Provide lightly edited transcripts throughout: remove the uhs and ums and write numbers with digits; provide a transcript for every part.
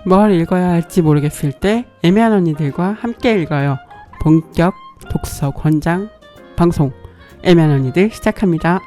뭘 읽어야 할지 모르겠을 때 애매한 언니들과 함께 읽어요. 본격 독서 권장 방송 애매한 언니들 시작합니다.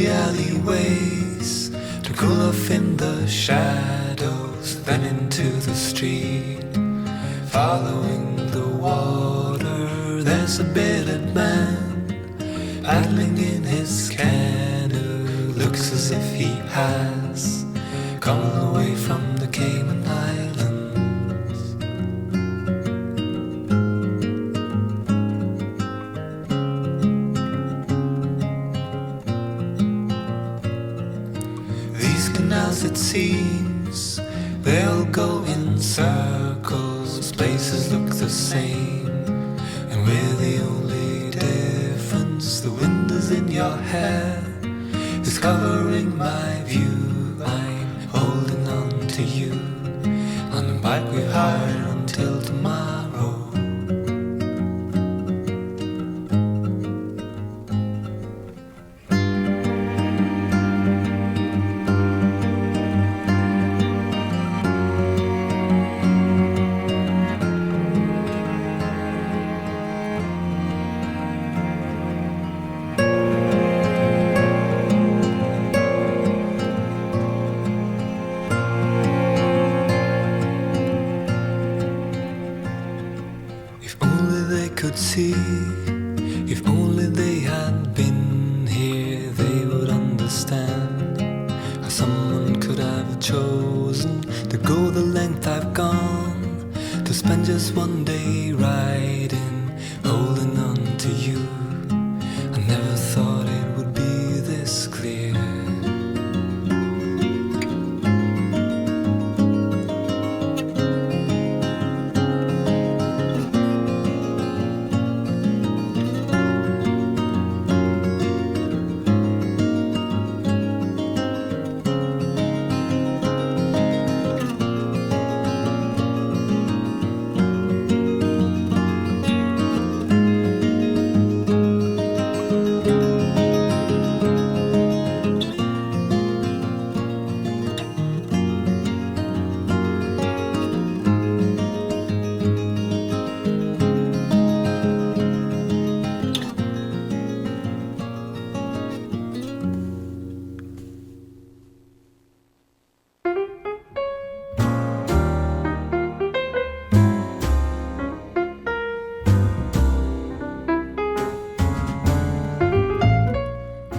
Alleyways to cool off in the shadows, then into the street. Following the water, there's a bearded man paddling in his canoe. Looks as if he has come all the way from the Cayman Islands. As it seems, they'll go in circles, places look the same, and we're the only difference. The wind is in your hair, is covering my view. I'm holding on to you, on the bike we hired until tomorrow. Could see, if only they had been here, they would understand how someone could have chosen to go the length I've gone, to spend just one day riding, holding on to you. I never thought it would be this clear.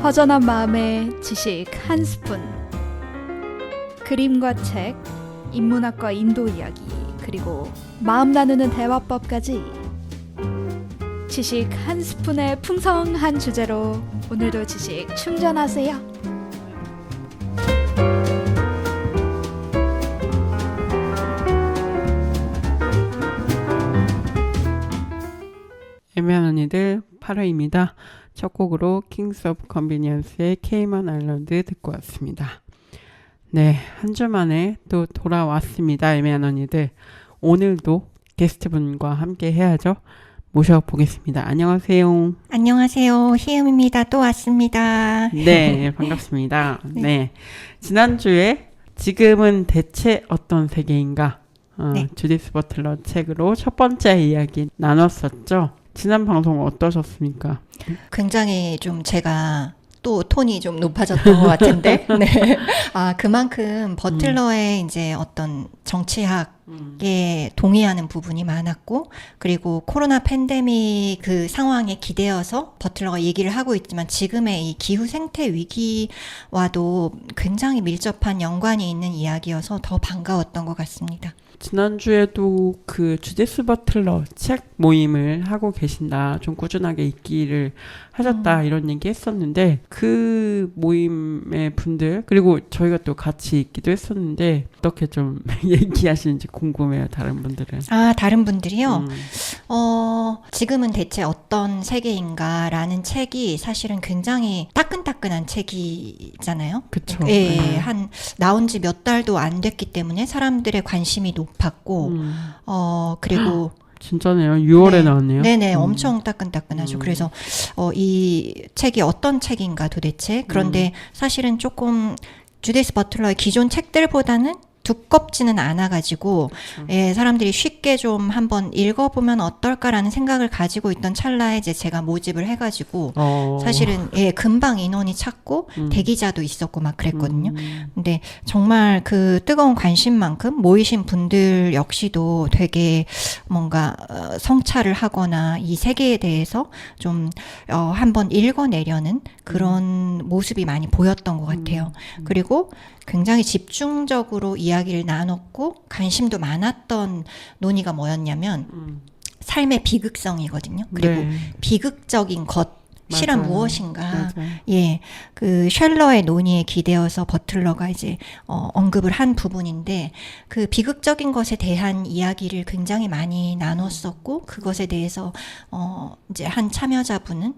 허전한 마음에 지식 한 스푼. 그림과 책, 인문학과 인도 이야기, 그리고 마음 나누는 대화법까지 지식 한 스푼의 풍성한 주제로 오늘도 지식 충전하세요. 애매한 언니들 8회입니다. 첫 곡으로 킹스 오브 컨비니언스의 케이먼 아일랜드 듣고 왔습니다. 네, 한 주 만에 또 돌아왔습니다. 애매한 언니들. 오늘도 게스트분과 함께 해야죠. 모셔보겠습니다. 안녕하세요. 안녕하세요. 희음입니다. 또 왔습니다. 네, 반갑습니다. 네. 지난주에 지금은 대체 어떤 세계인가? 네. 주디스 버틀러 책으로 첫 번째 이야기 나눴었죠. 지난 방송 어떠셨습니까? 굉장히 좀 제가 또 톤이 좀 높아졌던 것 같은데, 네. 아, 그만큼 버틀러의 이제 어떤 정치학에 동의하는 부분이 많았고, 그리고 코로나 팬데믹 그 상황에 기대어서 버틀러가 얘기를 하고 있지만 지금의 이 기후 생태 위기와도 굉장히 밀접한 연관이 있는 이야기여서 더 반가웠던 것 같습니다. 지난주에도 그 주디스 버틀러 책 모임을 하고 계신다. 좀 꾸준하게 읽기를 하셨다. 이런 얘기 했었는데 그 모임의 분들 그리고 저희가 또 같이 읽기도 했었는데 어떻게 좀 얘기하시는지 궁금해요. 다른 분들은. 아, 다른 분들이요? 지금은 대체 어떤 세계인가라는 책이 사실은 굉장히 따끈따끈한 책이잖아요. 그쵸. 예, 네. 한 나온 지 몇 달도 안 됐기 때문에 사람들의 관심이 높았고, 그리고 진짜네요. 6월에 네. 나왔네요. 네네, 엄청 따끈따끈하죠. 그래서 이 책이 어떤 책인가 도대체. 그런데 사실은 조금 주디스 버틀러의 기존 책들보다는 두껍지는 않아가지고 예, 사람들이 쉽게 좀 한번 읽어보면 어떨까라는 생각을 가지고 있던 찰나에 이제 제가 모집을 해가지고 사실은 예, 금방 인원이 찼고 대기자도 있었고 막 그랬거든요. 근데 정말 그 뜨거운 관심만큼 모이신 분들 역시도 되게 뭔가 성찰을 하거나 이 세계에 대해서 좀 한번 읽어내려는 그런 모습이 많이 보였던 것 같아요. 그리고 굉장히 집중적으로 이야기를 나눴고 관심도 많았던 논의가 뭐였냐면 삶의 비극성이거든요. 그리고 네. 비극적인 것 실은 맞아요. 무엇인가. 맞아요. 예, 그 셜러의 논의에 기대어서 버틀러가 이제 언급을 한 부분인데 그 비극적인 것에 대한 이야기를 굉장히 많이 나눴었고 그것에 대해서 이제 한 참여자분은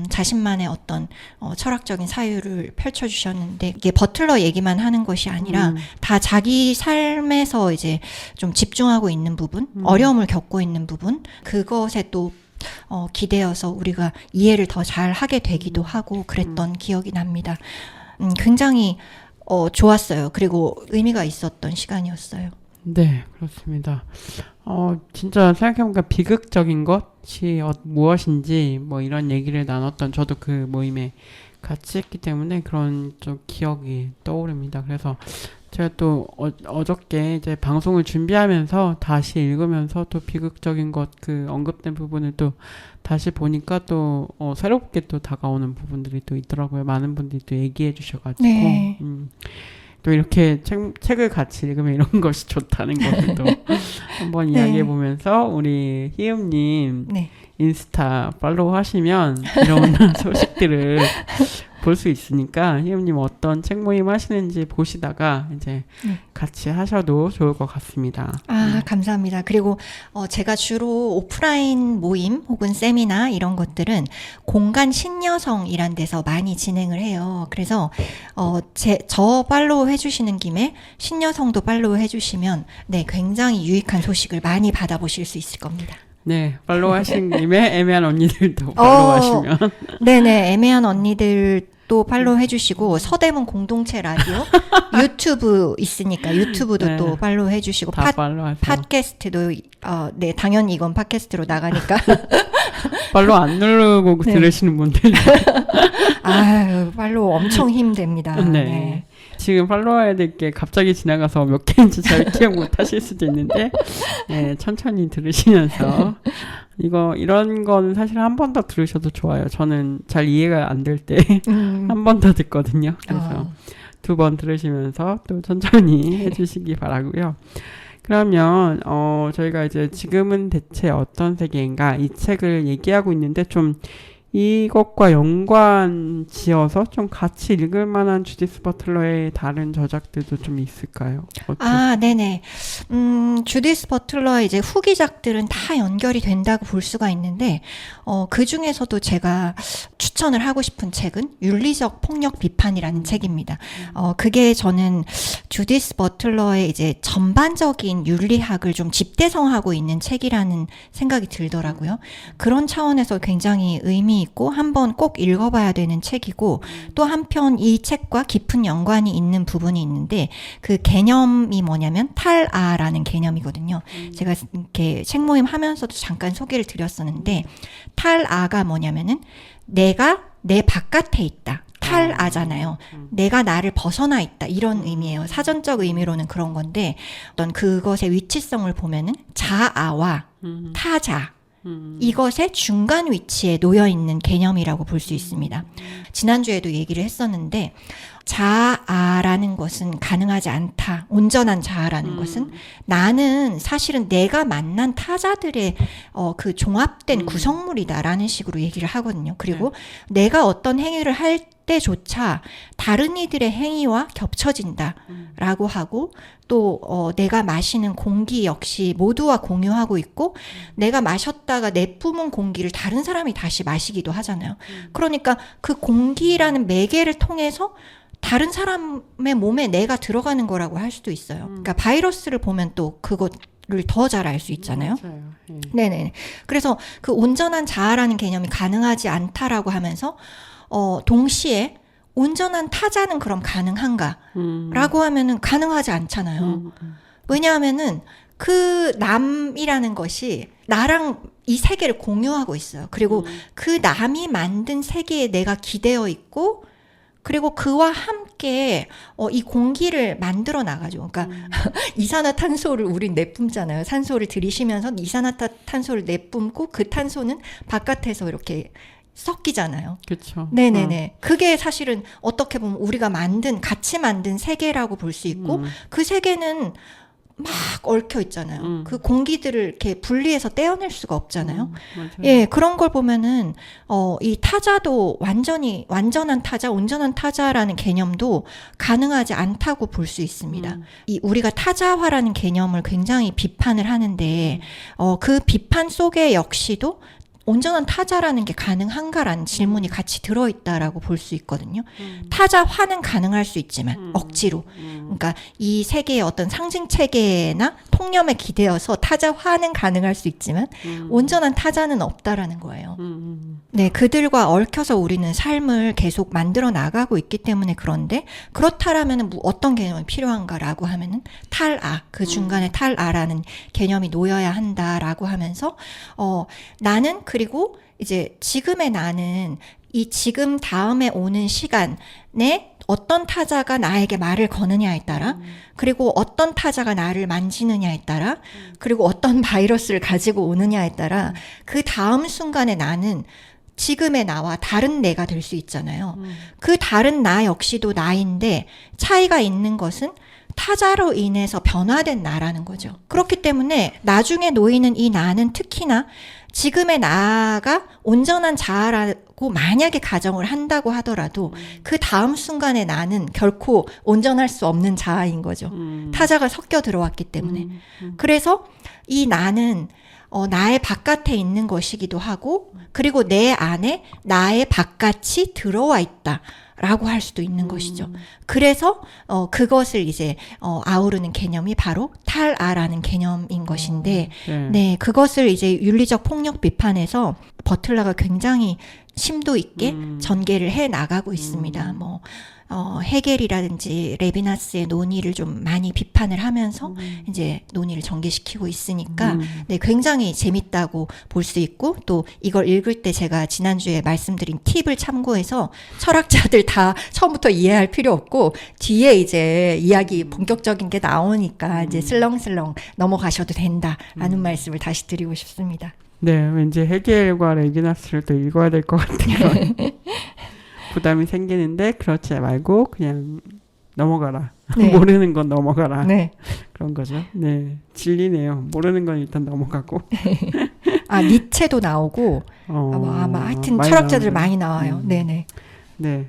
자신만의 어떤 철학적인 사유를 펼쳐주셨는데 이게 버틀러 얘기만 하는 것이 아니라 다 자기 삶에서 이제 좀 집중하고 있는 부분, 어려움을 겪고 있는 부분, 그것에 또 기대어서 우리가 이해를 더 잘 하게 되기도 하고 그랬던 기억이 납니다. 굉장히 좋았어요. 그리고 의미가 있었던 시간이었어요. 네, 그렇습니다. 진짜 생각해보니까 비극적인 것이 무엇인지 뭐 이런 얘기를 나눴던 저도 그 모임에 같이 했기 때문에 그런 좀 기억이 떠오릅니다. 그래서 제가 또 어저께 이제 방송을 준비하면서 다시 읽으면서 또 비극적인 것 그 언급된 부분을 또 다시 보니까 또 새롭게 또 다가오는 부분들이 또 있더라고요. 많은 분들이 또 얘기해 주셔가지고 네. 또 이렇게 책을 같이 읽으면 이런 것이 좋다는 것을 또 한번 네. 이야기해 보면서 우리 희음님 네. 인스타 팔로우 하시면 이런 소식들을 볼 수 있으니까 희음님 어떤 책 모임 하시는지 보시다가 이제 같이 하셔도 좋을 것 같습니다. 아, 감사합니다. 그리고 제가 주로 오프라인 모임 혹은 세미나 이런 것들은 공간 신여성이란 데서 많이 진행을 해요. 그래서 저 팔로우 해주시는 김에 신여성도 팔로우 해주시면 네, 굉장히 유익한 소식을 많이 받아보실 수 있을 겁니다. 네, 팔로우 하신 김에 애매한 언니들도 팔로우 하시면 네네, 애매한 언니들도 팔로우 해주시고 서대문 공동체 라디오 유튜브 있으니까 유튜브도 네. 또 팔로우 해주시고 다 팔로우 하세요. 팟캐스트도 네, 당연히 이건 팟캐스트로 나가니까 팔로우 안 누르고 네. 들으시는 분들 아유, 팔로우 엄청 힘듭니다. 네. 네. 지금 팔로우 해야 될 게 갑자기 지나가서 몇 개인지 잘 기억 못 하실 수도 있는데 네, 천천히 들으시면서 이런 건 사실 한 번 더 들으셔도 좋아요. 저는 잘 이해가 안 될 때 한 번 더 듣거든요. 그래서 2번 들으시면서 또 천천히 해주시기 바라고요. 그러면 저희가 이제 지금은 대체 어떤 세계인가 이 책을 얘기하고 있는데 좀 이것과 연관 지어서 좀 같이 읽을 만한 주디스 버틀러의 다른 저작들도 좀 있을까요? 아, 네네. 주디스 버틀러의 이제 후기작들은 다 연결이 된다고 볼 수가 있는데, 그 중에서도 제가 추천을 하고 싶은 책은 윤리적 폭력 비판이라는 책입니다. 그게 저는 주디스 버틀러의 이제 전반적인 윤리학을 좀 집대성하고 있는 책이라는 생각이 들더라고요. 그런 차원에서 굉장히 의미 있고 한번 꼭 읽어봐야 되는 책이고 또 한편 이 책과 깊은 연관이 있는 부분이 있는데 그 개념이 뭐냐면 탈아라는 개념이거든요. 제가 이렇게 책 모임 하면서도 잠깐 소개를 드렸었는데 탈아가 뭐냐면은 내가 내 바깥에 있다. 탈아잖아요. 내가 나를 벗어나 있다. 이런 의미예요. 사전적 의미로는 그런 건데 어떤 그것의 위치성을 보면은 자아와 타자 이것의 중간 위치에 놓여 있는 개념이라고 볼 수 있습니다. 지난주에도 얘기를 했었는데 자아라는 것은 가능하지 않다. 온전한 자아라는 것은 나는 사실은 내가 만난 타자들의 그 종합된 구성물이다라는 식으로 얘기를 하거든요. 그리고 내가 어떤 행위를 할 때조차 다른 이들의 행위와 겹쳐진다라고 하고 또 내가 마시는 공기 역시 모두와 공유하고 있고 내가 마셨다가 내뿜은 공기를 다른 사람이 다시 마시기도 하잖아요. 그러니까 그 공기라는 매개를 통해서 다른 사람의 몸에 내가 들어가는 거라고 할 수도 있어요. 그러니까 바이러스를 보면 또 그것을 더 잘 알 수 있잖아요. 맞아요. 예. 네네. 그래서 그 온전한 자아라는 개념이 가능하지 않다라고 하면서 동시에 온전한 타자는 그럼 가능한가? 라고 하면은 가능하지 않잖아요. 왜냐하면은 그 남이라는 것이 나랑 이 세계를 공유하고 있어요. 그리고 그 남이 만든 세계에 내가 기대어 있고 그리고 그와 함께 이 공기를 만들어 나가죠. 그러니까 이산화탄소를 우린 내뿜잖아요. 산소를 들이쉬면서 이산화탄소를 내뿜고 그 탄소는 바깥에서 이렇게 섞이잖아요. 그렇죠. 네네네. 그게 사실은 어떻게 보면 우리가 같이 만든 세계라고 볼 수 있고 그 세계는 막 얽혀 있잖아요. 그 공기들을 이렇게 분리해서 떼어낼 수가 없잖아요. 예, 그런 걸 보면은 이 타자도 완전한 타자, 온전한 타자라는 개념도 가능하지 않다고 볼 수 있습니다. 이 우리가 타자화라는 개념을 굉장히 비판을 하는데 그 비판 속에 역시도 온전한 타자라는 게 가능한가라는 질문이 같이 들어있다라고 볼 수 있거든요. 타자화는 가능할 수 있지만 억지로. 그러니까 이 세계의 어떤 상징 체계나 통념에 기대어서 타자화는 가능할 수 있지만 온전한 타자는 없다라는 거예요. 네, 그들과 얽혀서 우리는 삶을 계속 만들어 나가고 있기 때문에 그런데 그렇다라면 어떤 개념이 필요한가라고 하면은 탈아, 그 중간에 탈아라는 개념이 놓여야 한다라고 하면서 나는 그리고 이제 지금의 나는 이 지금 다음에 오는 시간에 어떤 타자가 나에게 말을 거느냐에 따라 그리고 어떤 타자가 나를 만지느냐에 따라 그리고 어떤 바이러스를 가지고 오느냐에 따라 그 다음 순간에 나는 지금의 나와 다른 내가 될 수 있잖아요. 그 다른 나 역시도 나인데 차이가 있는 것은 타자로 인해서 변화된 나라는 거죠. 그렇기 때문에 나중에 놓이는 이 나는 특히나 지금의 나가 온전한 자아라고 만약에 가정을 한다고 하더라도 그 다음 순간의 나는 결코 온전할 수 없는 자아인 거죠. 타자가 섞여 들어왔기 때문에. 그래서 이 나는 나의 바깥에 있는 것이기도 하고 그리고 내 안에 나의 바깥이 들어와 있다. 라고 할 수도 있는 것이죠. 그래서 그것을 이제 아우르는 개념이 바로 탈아라는 개념인 것인데 네, 그것을 이제 윤리적 폭력 비판에서 버틀러가 굉장히 심도 있게 전개를 해 나가고 있습니다. 뭐 헤겔이라든지 레비나스의 논의를 좀 많이 비판을 하면서 이제 논의를 전개시키고 있으니까 네, 굉장히 재밌다고 볼 수 있고 또 이걸 읽을 때 제가 지난주에 말씀드린 팁을 참고해서 철학자들 다 처음부터 이해할 필요 없고 뒤에 이제 이야기 본격적인 게 나오니까 이제 슬렁슬렁 넘어가셔도 된다라는 말씀을 다시 드리고 싶습니다. 네, 왠지 헤겔과 레비나스를 또 읽어야 될 것 같은 그런 부담이 생기는데 그렇지 말고 그냥 넘어가라. 네. 모르는 건 넘어가라. 네. 그런 거죠. 네, 진리네요. 모르는 건 일단 넘어가고. 아, 니체도 나오고 아마 하여튼 철학자들 많이 나와요. 네네. 네,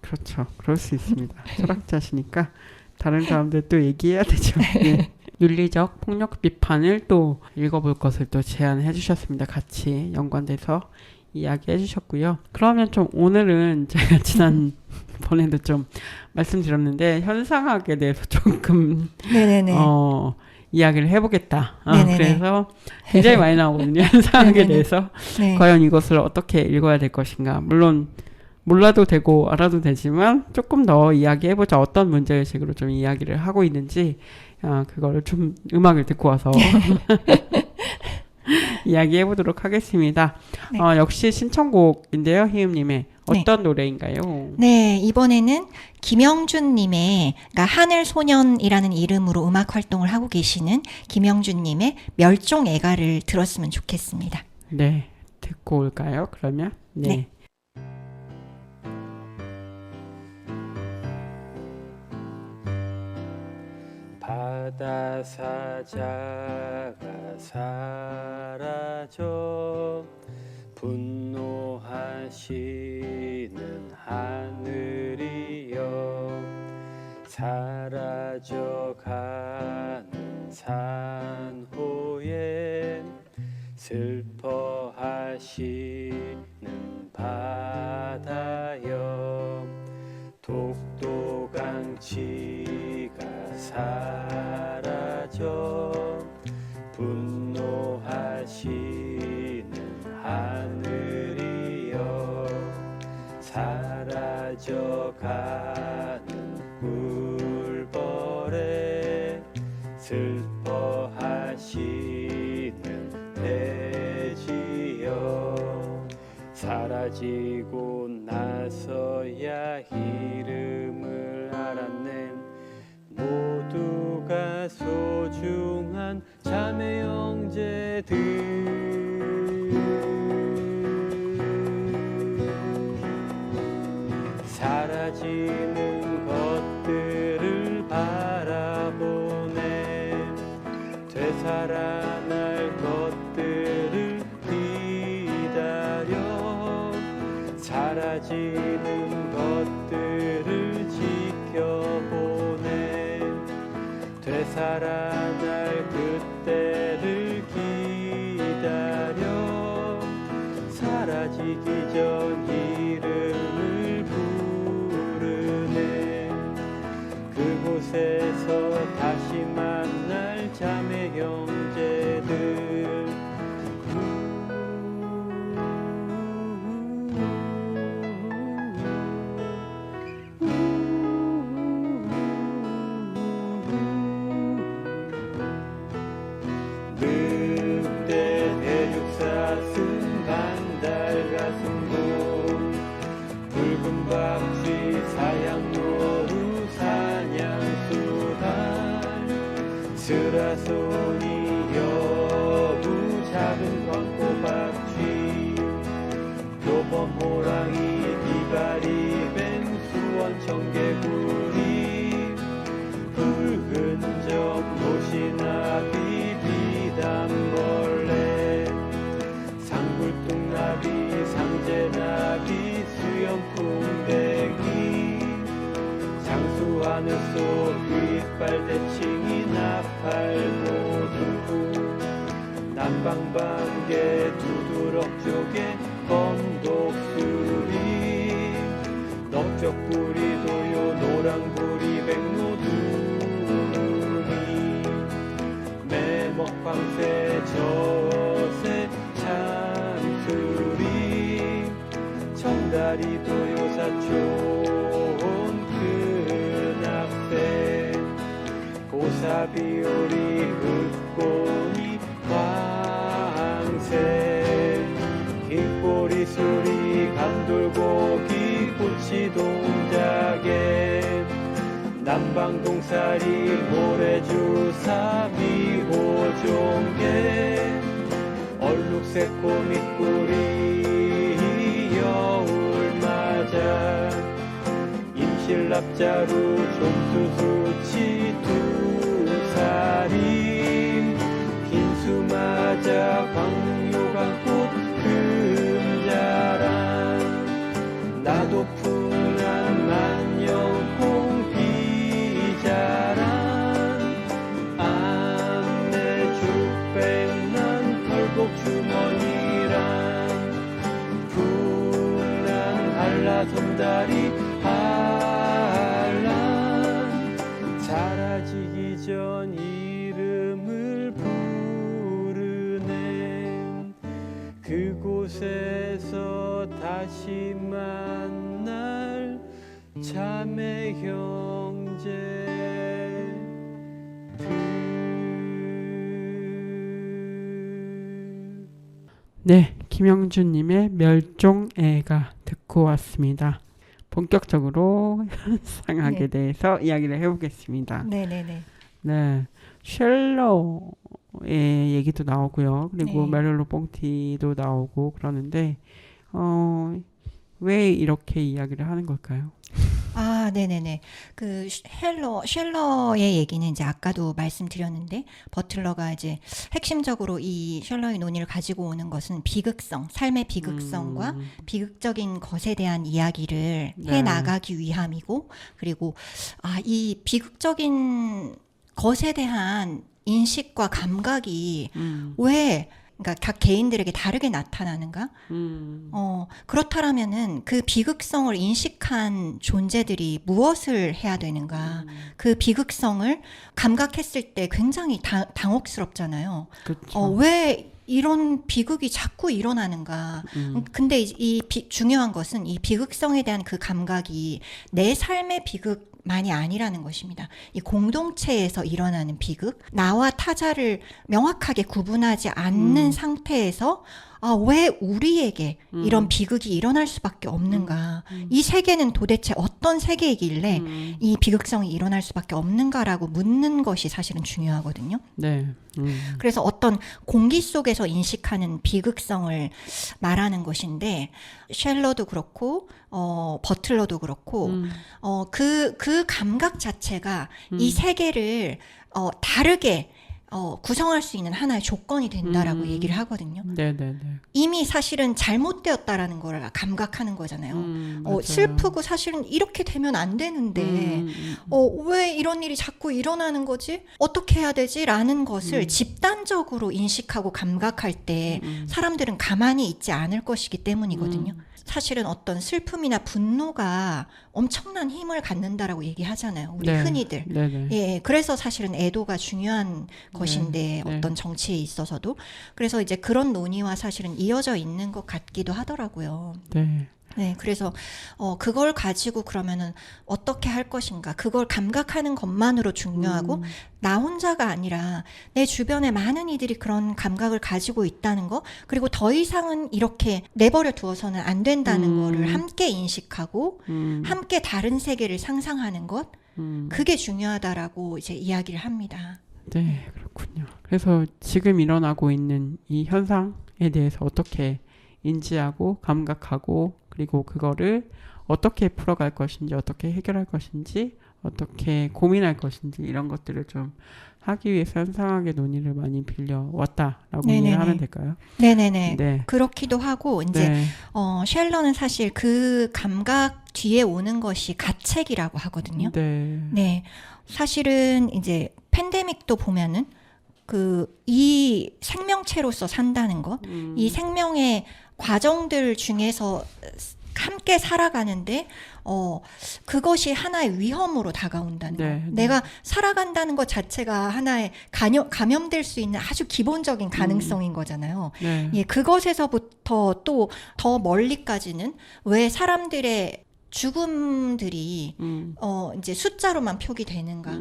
그렇죠. 그럴 수 있습니다. 철학자시니까 다른 사람들 또 얘기해야 되죠. 네. 윤리적 폭력 비판을 또 읽어볼 것을 또 제안해 주셨습니다. 같이 연관돼서 이야기해 주셨고요. 그러면 좀 오늘은 제가 지난번에도 좀 말씀드렸는데 현상학에 대해서 조금 네네네. 이야기를 해보겠다. 네네네. 그래서 굉장히 많이 나오거든요. 현상학에 네네네. 대해서 네. 과연 이것을 어떻게 읽어야 될 것인가. 물론 몰라도 되고 알아도 되지만 조금 더 이야기해보자. 어떤 문제의식으로 좀 이야기를 하고 있는지 그거를 좀 음악을 듣고 와서 이야기해보도록 하겠습니다. 네. 역시 신청곡인데요. 희음님의 어떤 노래인가요? 네, 이번에는 김영준님의, 그러니까 하늘소년이라는 이름으로 음악 활동을 하고 계시는 김영준님의 멸종애가를 들었으면 좋겠습니다. 네, 듣고 올까요? 그러면 네. 바다 사자가 사라져 분노하시는 하늘이여 사라져가는 산호에 슬퍼하시는 바다여 독도강치가 사라져 분노하시는 하늘이여 사라져가는 꿀벌에 슬퍼하시는 대지여 사라지고 나서야 이름을 알았네 모두가 소중한 자매 형제들 사라지는 것들을 바라보네 되살아날 것들을 기다려 사라지는 것들을 지켜보네 되살아날 그때를 기다려 사라지기 전 이름을 부르네 그곳에서 다시 만날 자매 형제들 늑대 대륙사슴 반달 가슴곰 붉은 박쥐 사양노루 사냥수달 스라소니 여부 작은 광고박쥐 표범 호랑이 비바리 뱀 수원 청개구리 붉은 점 노시나비 비단벌레 상굴뚝나비 상제나비 수염풍뎅이 장수하늘 속 윗발대칭이 나팔모두구 남방방개 두드럭 쪽에 검독수리 넓적구리 도요 노랑구리 백로두리 매먹방새 저새 참수리 청다리 도요사촌 큰악새 고사비오리 흑고니 황새 깃꼬리 수리 감돌고기 꼬치 동작에 남방동사리 모래주사 미호종개 얼룩새코 밑구리 여울맞아 임실납자루 좀수수치 두사림 긴수맞아 광요강꽃 금자란 나도 풍한 만영콩 비자란 안내 죽백난 털복주머니란 풍란 한라솜다리 한란 사라지기 전 이름을 부르네 그곳에서 다시 만날 자매 형제들 네, 김영준님의 멸종애가 듣고 왔습니다. 본격적으로 현상학에 네. 대해서 이야기를 해보겠습니다. 네네네. 네, 쉘러의 얘기도 나오고요. 그리고 네. 메를로 뽕티도 나오고 그러는데 왜 이렇게 이야기를 하는 걸까요? 아, 네네네. 그 쉘러의 얘기는 이제 아까도 말씀드렸는데 버틀러가 이제 핵심적으로 이 쉘러의 논의를 가지고 오는 것은 비극성, 삶의 비극성과 비극적인 것에 대한 이야기를 네. 해 나가기 위함이고, 그리고 이 비극적인 것에 대한 인식과 감각이 왜 그러니까 각 개인들에게 다르게 나타나는가? 그렇다면은 그 비극성을 인식한 존재들이 무엇을 해야 되는가? 그 비극성을 감각했을 때 굉장히 당혹스럽잖아요. 그렇죠. 왜 이런 비극이 자꾸 일어나는가? 근데 중요한 것은 이 비극성에 대한 그 감각이 내 삶의 비극만이 아니라는 것입니다. 이 공동체에서 일어나는 비극, 나와 타자를 명확하게 구분하지 않는 상태에서 왜 우리에게 이런 비극이 일어날 수밖에 없는가? 이 세계는 도대체 어떤 세계이길래 이 비극성이 일어날 수밖에 없는가라고 묻는 것이 사실은 중요하거든요. 네. 그래서 어떤 공기 속에서 인식하는 비극성을 말하는 것인데 쉘러도 그렇고 버틀러도 그렇고 그 감각 자체가 이 세계를 다르게 구성할 수 있는 하나의 조건이 된다라고 얘기를 하거든요. 네네네. 이미 사실은 잘못되었다라는 걸 감각하는 거잖아요. 맞아요. 슬프고 사실은 이렇게 되면 안 되는데 왜 이런 일이 자꾸 일어나는 거지? 어떻게 해야 되지? 라는 것을 집단적으로 인식하고 감각할 때 사람들은 가만히 있지 않을 것이기 때문이거든요. 사실은 어떤 슬픔이나 분노가 엄청난 힘을 갖는다라고 얘기하잖아요. 우리 네. 흔히들. 네네. 예, 그래서 사실은 애도가 중요한 것인데 네. 어떤 정치에 있어서도 그래서 이제 그런 논의와 사실은 이어져 있는 것 같기도 하더라고요. 네. 네, 그래서 그걸 가지고 그러면은 어떻게 할 것인가? 그걸 감각하는 것만으로 중요하고 나 혼자가 아니라 내 주변에 많은 이들이 그런 감각을 가지고 있다는 거, 그리고 더 이상은 이렇게 내버려 두어서는 안 된다는 거를 함께 인식하고 함께 다른 세계를 상상하는 것, 그게 중요하다라고 이제 이야기를 합니다. 네, 그렇군요. 그래서 지금 일어나고 있는 이 현상에 대해서 어떻게 인지하고 감각하고 그리고 그거를 어떻게 풀어갈 것인지 어떻게 해결할 것인지 어떻게 고민할 것인지 이런 것들을 좀 하기 위해서 현상학의 논의를 많이 빌려왔다라고 네네네. 이해를 하면 될까요? 네네네. 네. 그렇기도 하고 이제 네. 쉘러는 사실 그 감각 뒤에 오는 것이 가책이라고 하거든요. 네. 네. 사실은 이제 팬데믹도 보면은 이 생명체로서 산다는 것, 이 생명의 과정들 중에서 함께 살아가는데 그것이 하나의 위험으로 다가온다는 네, 것. 네. 내가 살아간다는 것 자체가 하나의 감염될 수 있는 아주 기본적인 가능성인 거잖아요. 네. 예, 그것에서부터 또 더 멀리까지는 왜 사람들의 죽음들이 이제 숫자로만 표기되는가?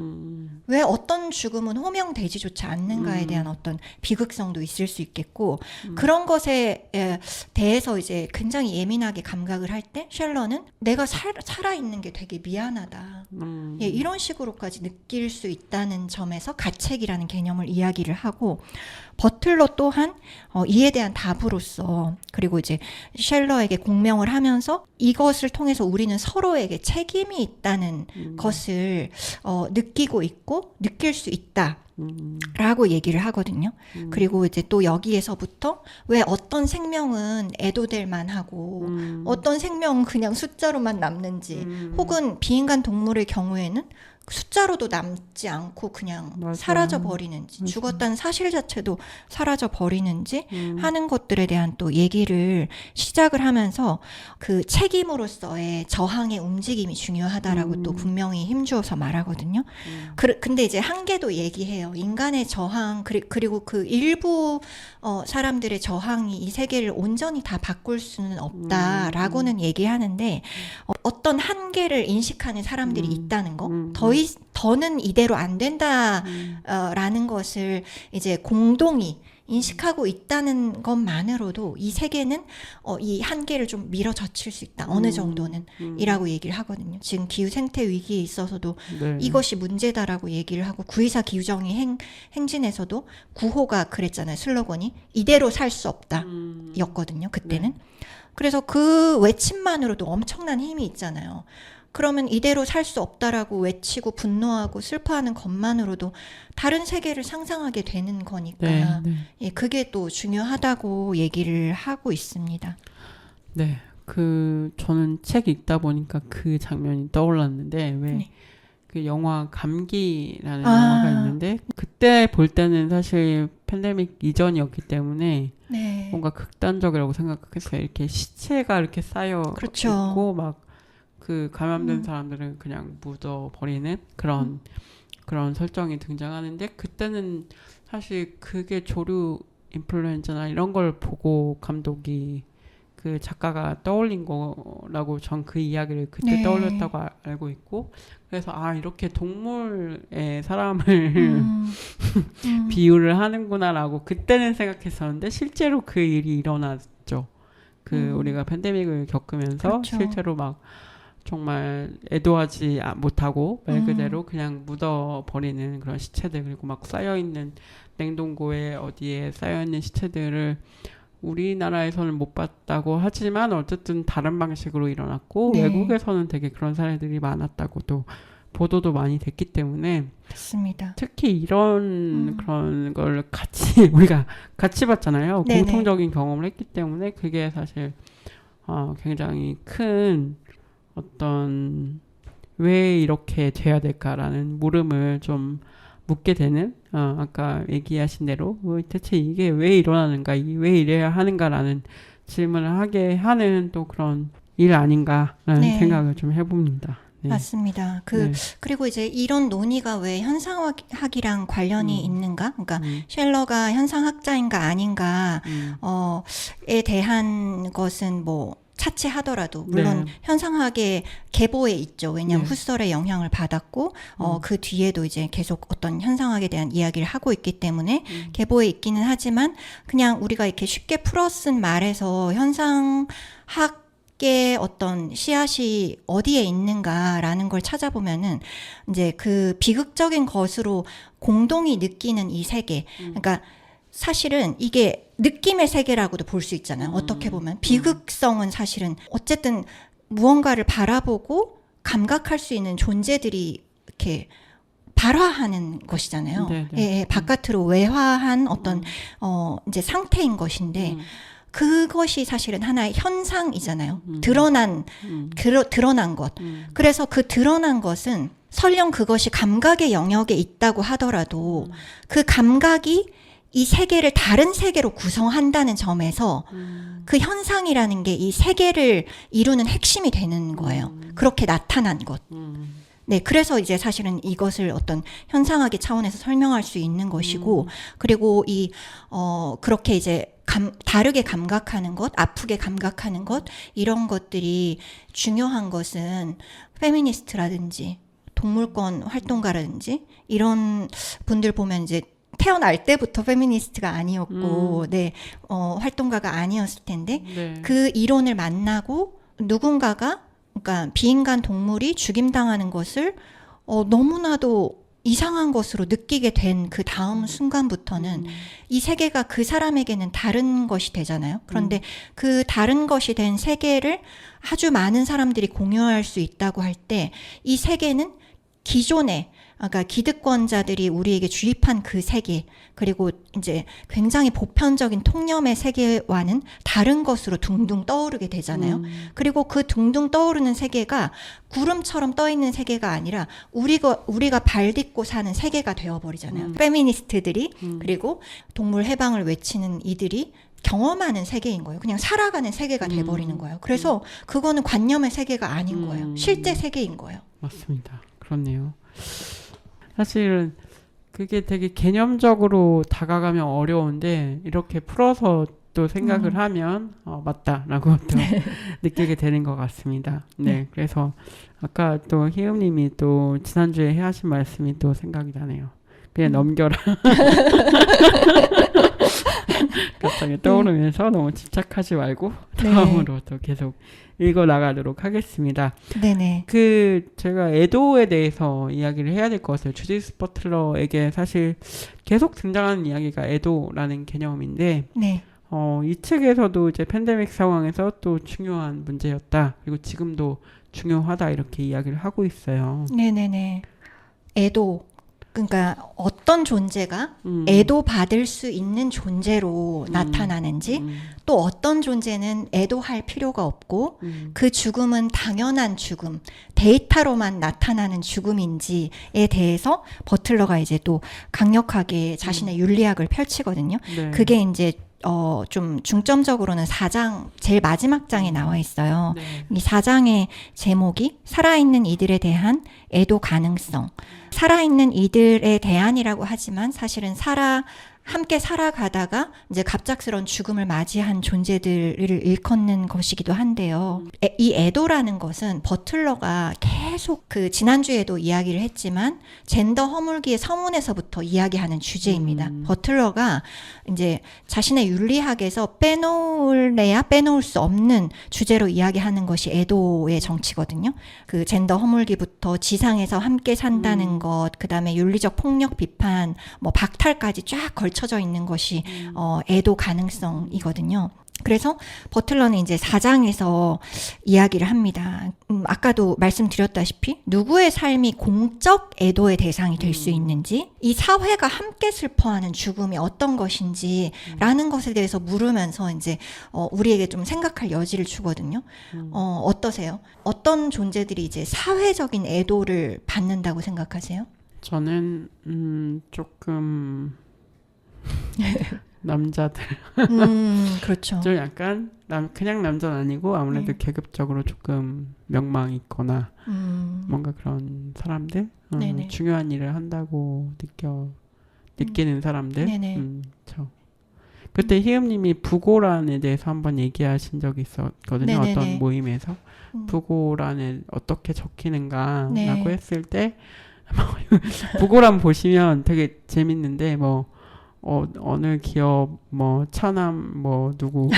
왜 어떤 죽음은 호명되지조차 않는가에 대한 어떤 비극성도 있을 수 있겠고 그런 것에 대해서 이제 굉장히 예민하게 감각을 할 때 쉘러는 내가 살아있는 게 되게 미안하다. 예, 이런 식으로까지 느낄 수 있다는 점에서 가책이라는 개념을 이야기를 하고 버틀러 또한 이에 대한 답으로서 그리고 이제 쉘러에게 공명을 하면서 이것을 통해서 우리는 서로에게 책임이 있다는 것을 느끼고 있고 느낄 수 있다. 라고 얘기를 하거든요. 그리고 이제 또 여기에서부터 왜 어떤 생명은 애도될 만하고 어떤 생명은 그냥 숫자로만 남는지 혹은 비인간 동물의 경우에는 숫자로도 남지 않고 그냥 맞아요. 사라져 버리는지 죽었다는 사실 자체도 사라져 버리는지 하는 것들에 대한 또 얘기를 시작을 하면서 그 책임으로서의 저항의 움직임이 중요하다라고 또 분명히 힘주어서 말하거든요. 근데 이제 한계도 얘기해요. 인간의 저항 그리고 그 일부 사람들의 저항이 이 세계를 온전히 다 바꿀 수는 없다라고는 얘기하는데 어떤 한계를 인식하는 사람들이 있다는 거, 더는 이대로 안 된다라는 것을 이제 공동이 인식하고 있다는 것만으로도 이 세계는 이 한계를 좀 밀어젖힐 수 있다. 어느 정도는 이라고 얘기를 하거든요. 지금 기후 생태 위기에 있어서도 네. 이것이 문제다라고 얘기를 하고 9.24 기후정의 행진에서도 9호가 그랬잖아요. 슬로건이 이대로 살 수 없다 였거든요. 그때는. 그래서 그 외침만으로도 엄청난 힘이 있잖아요. 그러면 이대로 살 수 없다라고 외치고 분노하고 슬퍼하는 것만으로도 다른 세계를 상상하게 되는 거니까 네, 네. 예, 그게 또 중요하다고 얘기를 하고 있습니다. 네. 저는 책 읽다 보니까 그 장면이 떠올랐는데, 왜, 네. 그 영화 감기라는 아. 영화가 있는데, 그때 볼 때는 사실 팬데믹 이전이었기 때문에 네. 뭔가 극단적이라고 생각했어요. 이렇게 시체가 이렇게 쌓여 그렇죠. 있고, 막, 감염된 사람들은 그냥 묻어버리는 그런 설정이 등장하는데, 그때는 사실 그게 조류 인플루엔자나 이런 걸 보고 감독이 그 작가가 떠올린 거라고 전 그 이야기를 그때 네. 떠올렸다고 알고 있고, 그래서 이렇게 동물의 사람을 비유를 하는구나라고 그때는 생각했었는데, 실제로 그 일이 일어났죠. 우리가 팬데믹을 겪으면서 그렇죠. 실제로 막 정말 애도하지 못하고 말 그대로 그냥 묻어버리는 그런 시체들, 그리고 막 쌓여있는 냉동고에 어디에 쌓여있는 시체들을 우리나라에서는 못 봤다고 하지만 어쨌든 다른 방식으로 일어났고, 네. 외국에서는 되게 그런 사례들이 많았다고도 보도도 많이 됐기 때문에, 맞습니다. 특히 이런 그런 걸 우리가 같이 봤잖아요. 네네. 공통적인 경험을 했기 때문에 그게 사실 굉장히 큰 어떤 왜 이렇게 돼야 될까라는 물음을 좀 묻게 되는, 아까 얘기하신 대로 대체 이게 왜 일어나는가, 왜 이래야 하는가라는 질문을 하게 하는 또 그런 일 아닌가라는 네. 생각을 좀 해봅니다. 네. 맞습니다. 네. 그리고 이제 이런 논의가 왜 현상학이랑 관련이 있는가? 그러니까 쉘러가 현상학자인가 아닌가? 에 대한 것은 뭐 차치하더라도 물론 네. 현상학의 계보에 있죠. 왜냐하면 네. 후설의 영향을 받았고 그 뒤에도 이제 계속 어떤 현상학에 대한 이야기를 하고 있기 때문에 계보에 있기는 하지만, 그냥 우리가 이렇게 쉽게 풀어 쓴 말에서 현상학의 어떤 씨앗이 어디에 있는가라는 걸 찾아보면은 이제 그 비극적인 것으로 공동이 느끼는 이 세계, 그러니까 사실은 이게 느낌의 세계라고도 볼 수 있잖아요. 어떻게 보면 비극성은 사실은 어쨌든 무언가를 바라보고 감각할 수 있는 존재들이 이렇게 발화하는 것이잖아요. 네, 네. 예, 예, 바깥으로 외화한 어떤 이제 상태인 것인데, 그것이 사실은 하나의 현상이잖아요. 드러난 것. 그래서 그 드러난 것은 설령 그것이 감각의 영역에 있다고 하더라도 그 감각이 이 세계를 다른 세계로 구성한다는 점에서 그 현상이라는 게 이 세계를 이루는 핵심이 되는 거예요. 그렇게 나타난 것. 네, 그래서 이제 사실은 이것을 어떤 현상학의 차원에서 설명할 수 있는 것이고, 그리고 그렇게 이제 다르게 감각하는 것, 아프게 감각하는 것, 이런 것들이 중요한 것은 페미니스트라든지 동물권 활동가라든지 이런 분들 보면 이제 태어날 때부터 페미니스트가 아니었고, 네, 활동가가 아니었을 텐데, 네. 그 이론을 만나고 누군가가, 그러니까 비인간 동물이 죽임당하는 것을 너무나도 이상한 것으로 느끼게 된 그 다음 순간부터는 이 세계가 그 사람에게는 다른 것이 되잖아요. 그런데 그 다른 것이 된 세계를 아주 많은 사람들이 공유할 수 있다고 할 때, 이 세계는 기존의, 그러니까 기득권자들이 우리에게 주입한 그 세계, 그리고 이제 굉장히 보편적인 통념의 세계와는 다른 것으로 둥둥 떠오르게 되잖아요. 그리고 그 둥둥 떠오르는 세계가 구름처럼 떠 있는 세계가 아니라 우리가 발 딛고 사는 세계가 되어버리잖아요. 페미니스트들이, 그리고 동물 해방을 외치는 이들이 경험하는 세계인 거예요. 그냥 살아가는 세계가 돼버리는 거예요. 그래서 그거는 관념의 세계가 아닌 거예요. 실제 세계인 거예요. 맞습니다. 그렇네요. 사실은 그게 되게 개념적으로 다가가면 어려운데, 이렇게 풀어서 또 생각을 하면 맞다라고 또 느끼게 되는 것 같습니다. 네, 그래서 아까 또 희음님이 또 지난주에 하신 말씀이 또 생각이 나네요. 그냥 넘겨라. 갑자기 떠오르면서 너무 집착하지 말고 다음으로 또 계속 읽어 나가도록 하겠습니다. 네네. 제가 애도에 대해서 이야기를 해야 될 것 같아요. 주디스 버틀러에게 사실 계속 등장하는 이야기가 애도라는 개념인데, 네. 이 책에서도 이제 팬데믹 상황에서 또 중요한 문제였다. 그리고 지금도 중요하다 이렇게 이야기를 하고 있어요. 네네네. 애도 그러니까 어떤 존재가 애도받을 수 있는 존재로 나타나는지 또 어떤 존재는 애도할 필요가 없고 그 죽음은 당연한 죽음, 데이터로만 나타나는 죽음인지에 대해서 버틀러가 이제 또 강력하게 자신의 윤리학을 펼치거든요. 네. 그게 이제 좀 중점적으로는 4장 제일 마지막 장에 나와 있어요. 네. 이 4장의 제목이 살아있는 이들에 대한 애도 가능성. 살아있는 이들에 대한이라고 하지만 사실은 함께 살아가다가 이제 갑작스러운 죽음을 맞이한 존재들을 일컫는 것이기도 한데요. 이 애도라는 것은 버틀러가 계속 그 지난주에도 이야기를 했지만 젠더 허물기의 서문에서부터 이야기하는 주제입니다. 버틀러가 이제 자신의 윤리학에서 빼놓을래야 빼놓을 수 없는 주제로 이야기하는 것이 애도의 정치거든요. 그 젠더 허물기부터 지상에서 함께 산다는 것, 그다음에 윤리적 폭력 비판, 뭐 박탈까지 쫙 걸쳐져 있는 것이 애도 가능성이거든요. 그래서 버틀러는 이제 4장에서 이야기를 합니다. 아까도 말씀드렸다시피 누구의 삶이 공적 애도의 대상이 될 수 있는지, 이 사회가 함께 슬퍼하는 죽음이 어떤 것인지라는 것에 대해서 물으면서 이제 우리에게 좀 생각할 여지를 주거든요. 어떠세요? 어떤 존재들이 이제 사회적인 애도를 받는다고 생각하세요? 저는 조금 남자들 그렇죠. 좀 약간 그냥 남자는 아니고 아무래도 네. 계급적으로 조금 명망 있거나 뭔가 그런 사람들 네네. 중요한 일을 한다고 느끼는 사람들 네네. 그때 희음님이 부고란에 대해서 한번 얘기하신 적이 있었거든요. 네네네. 어떤 모임에서 부고란에 어떻게 적히는가라고 네. 했을 때 부고란 보시면 되게 재밌는데 뭐 어느 기업 뭐 차남 뭐 누구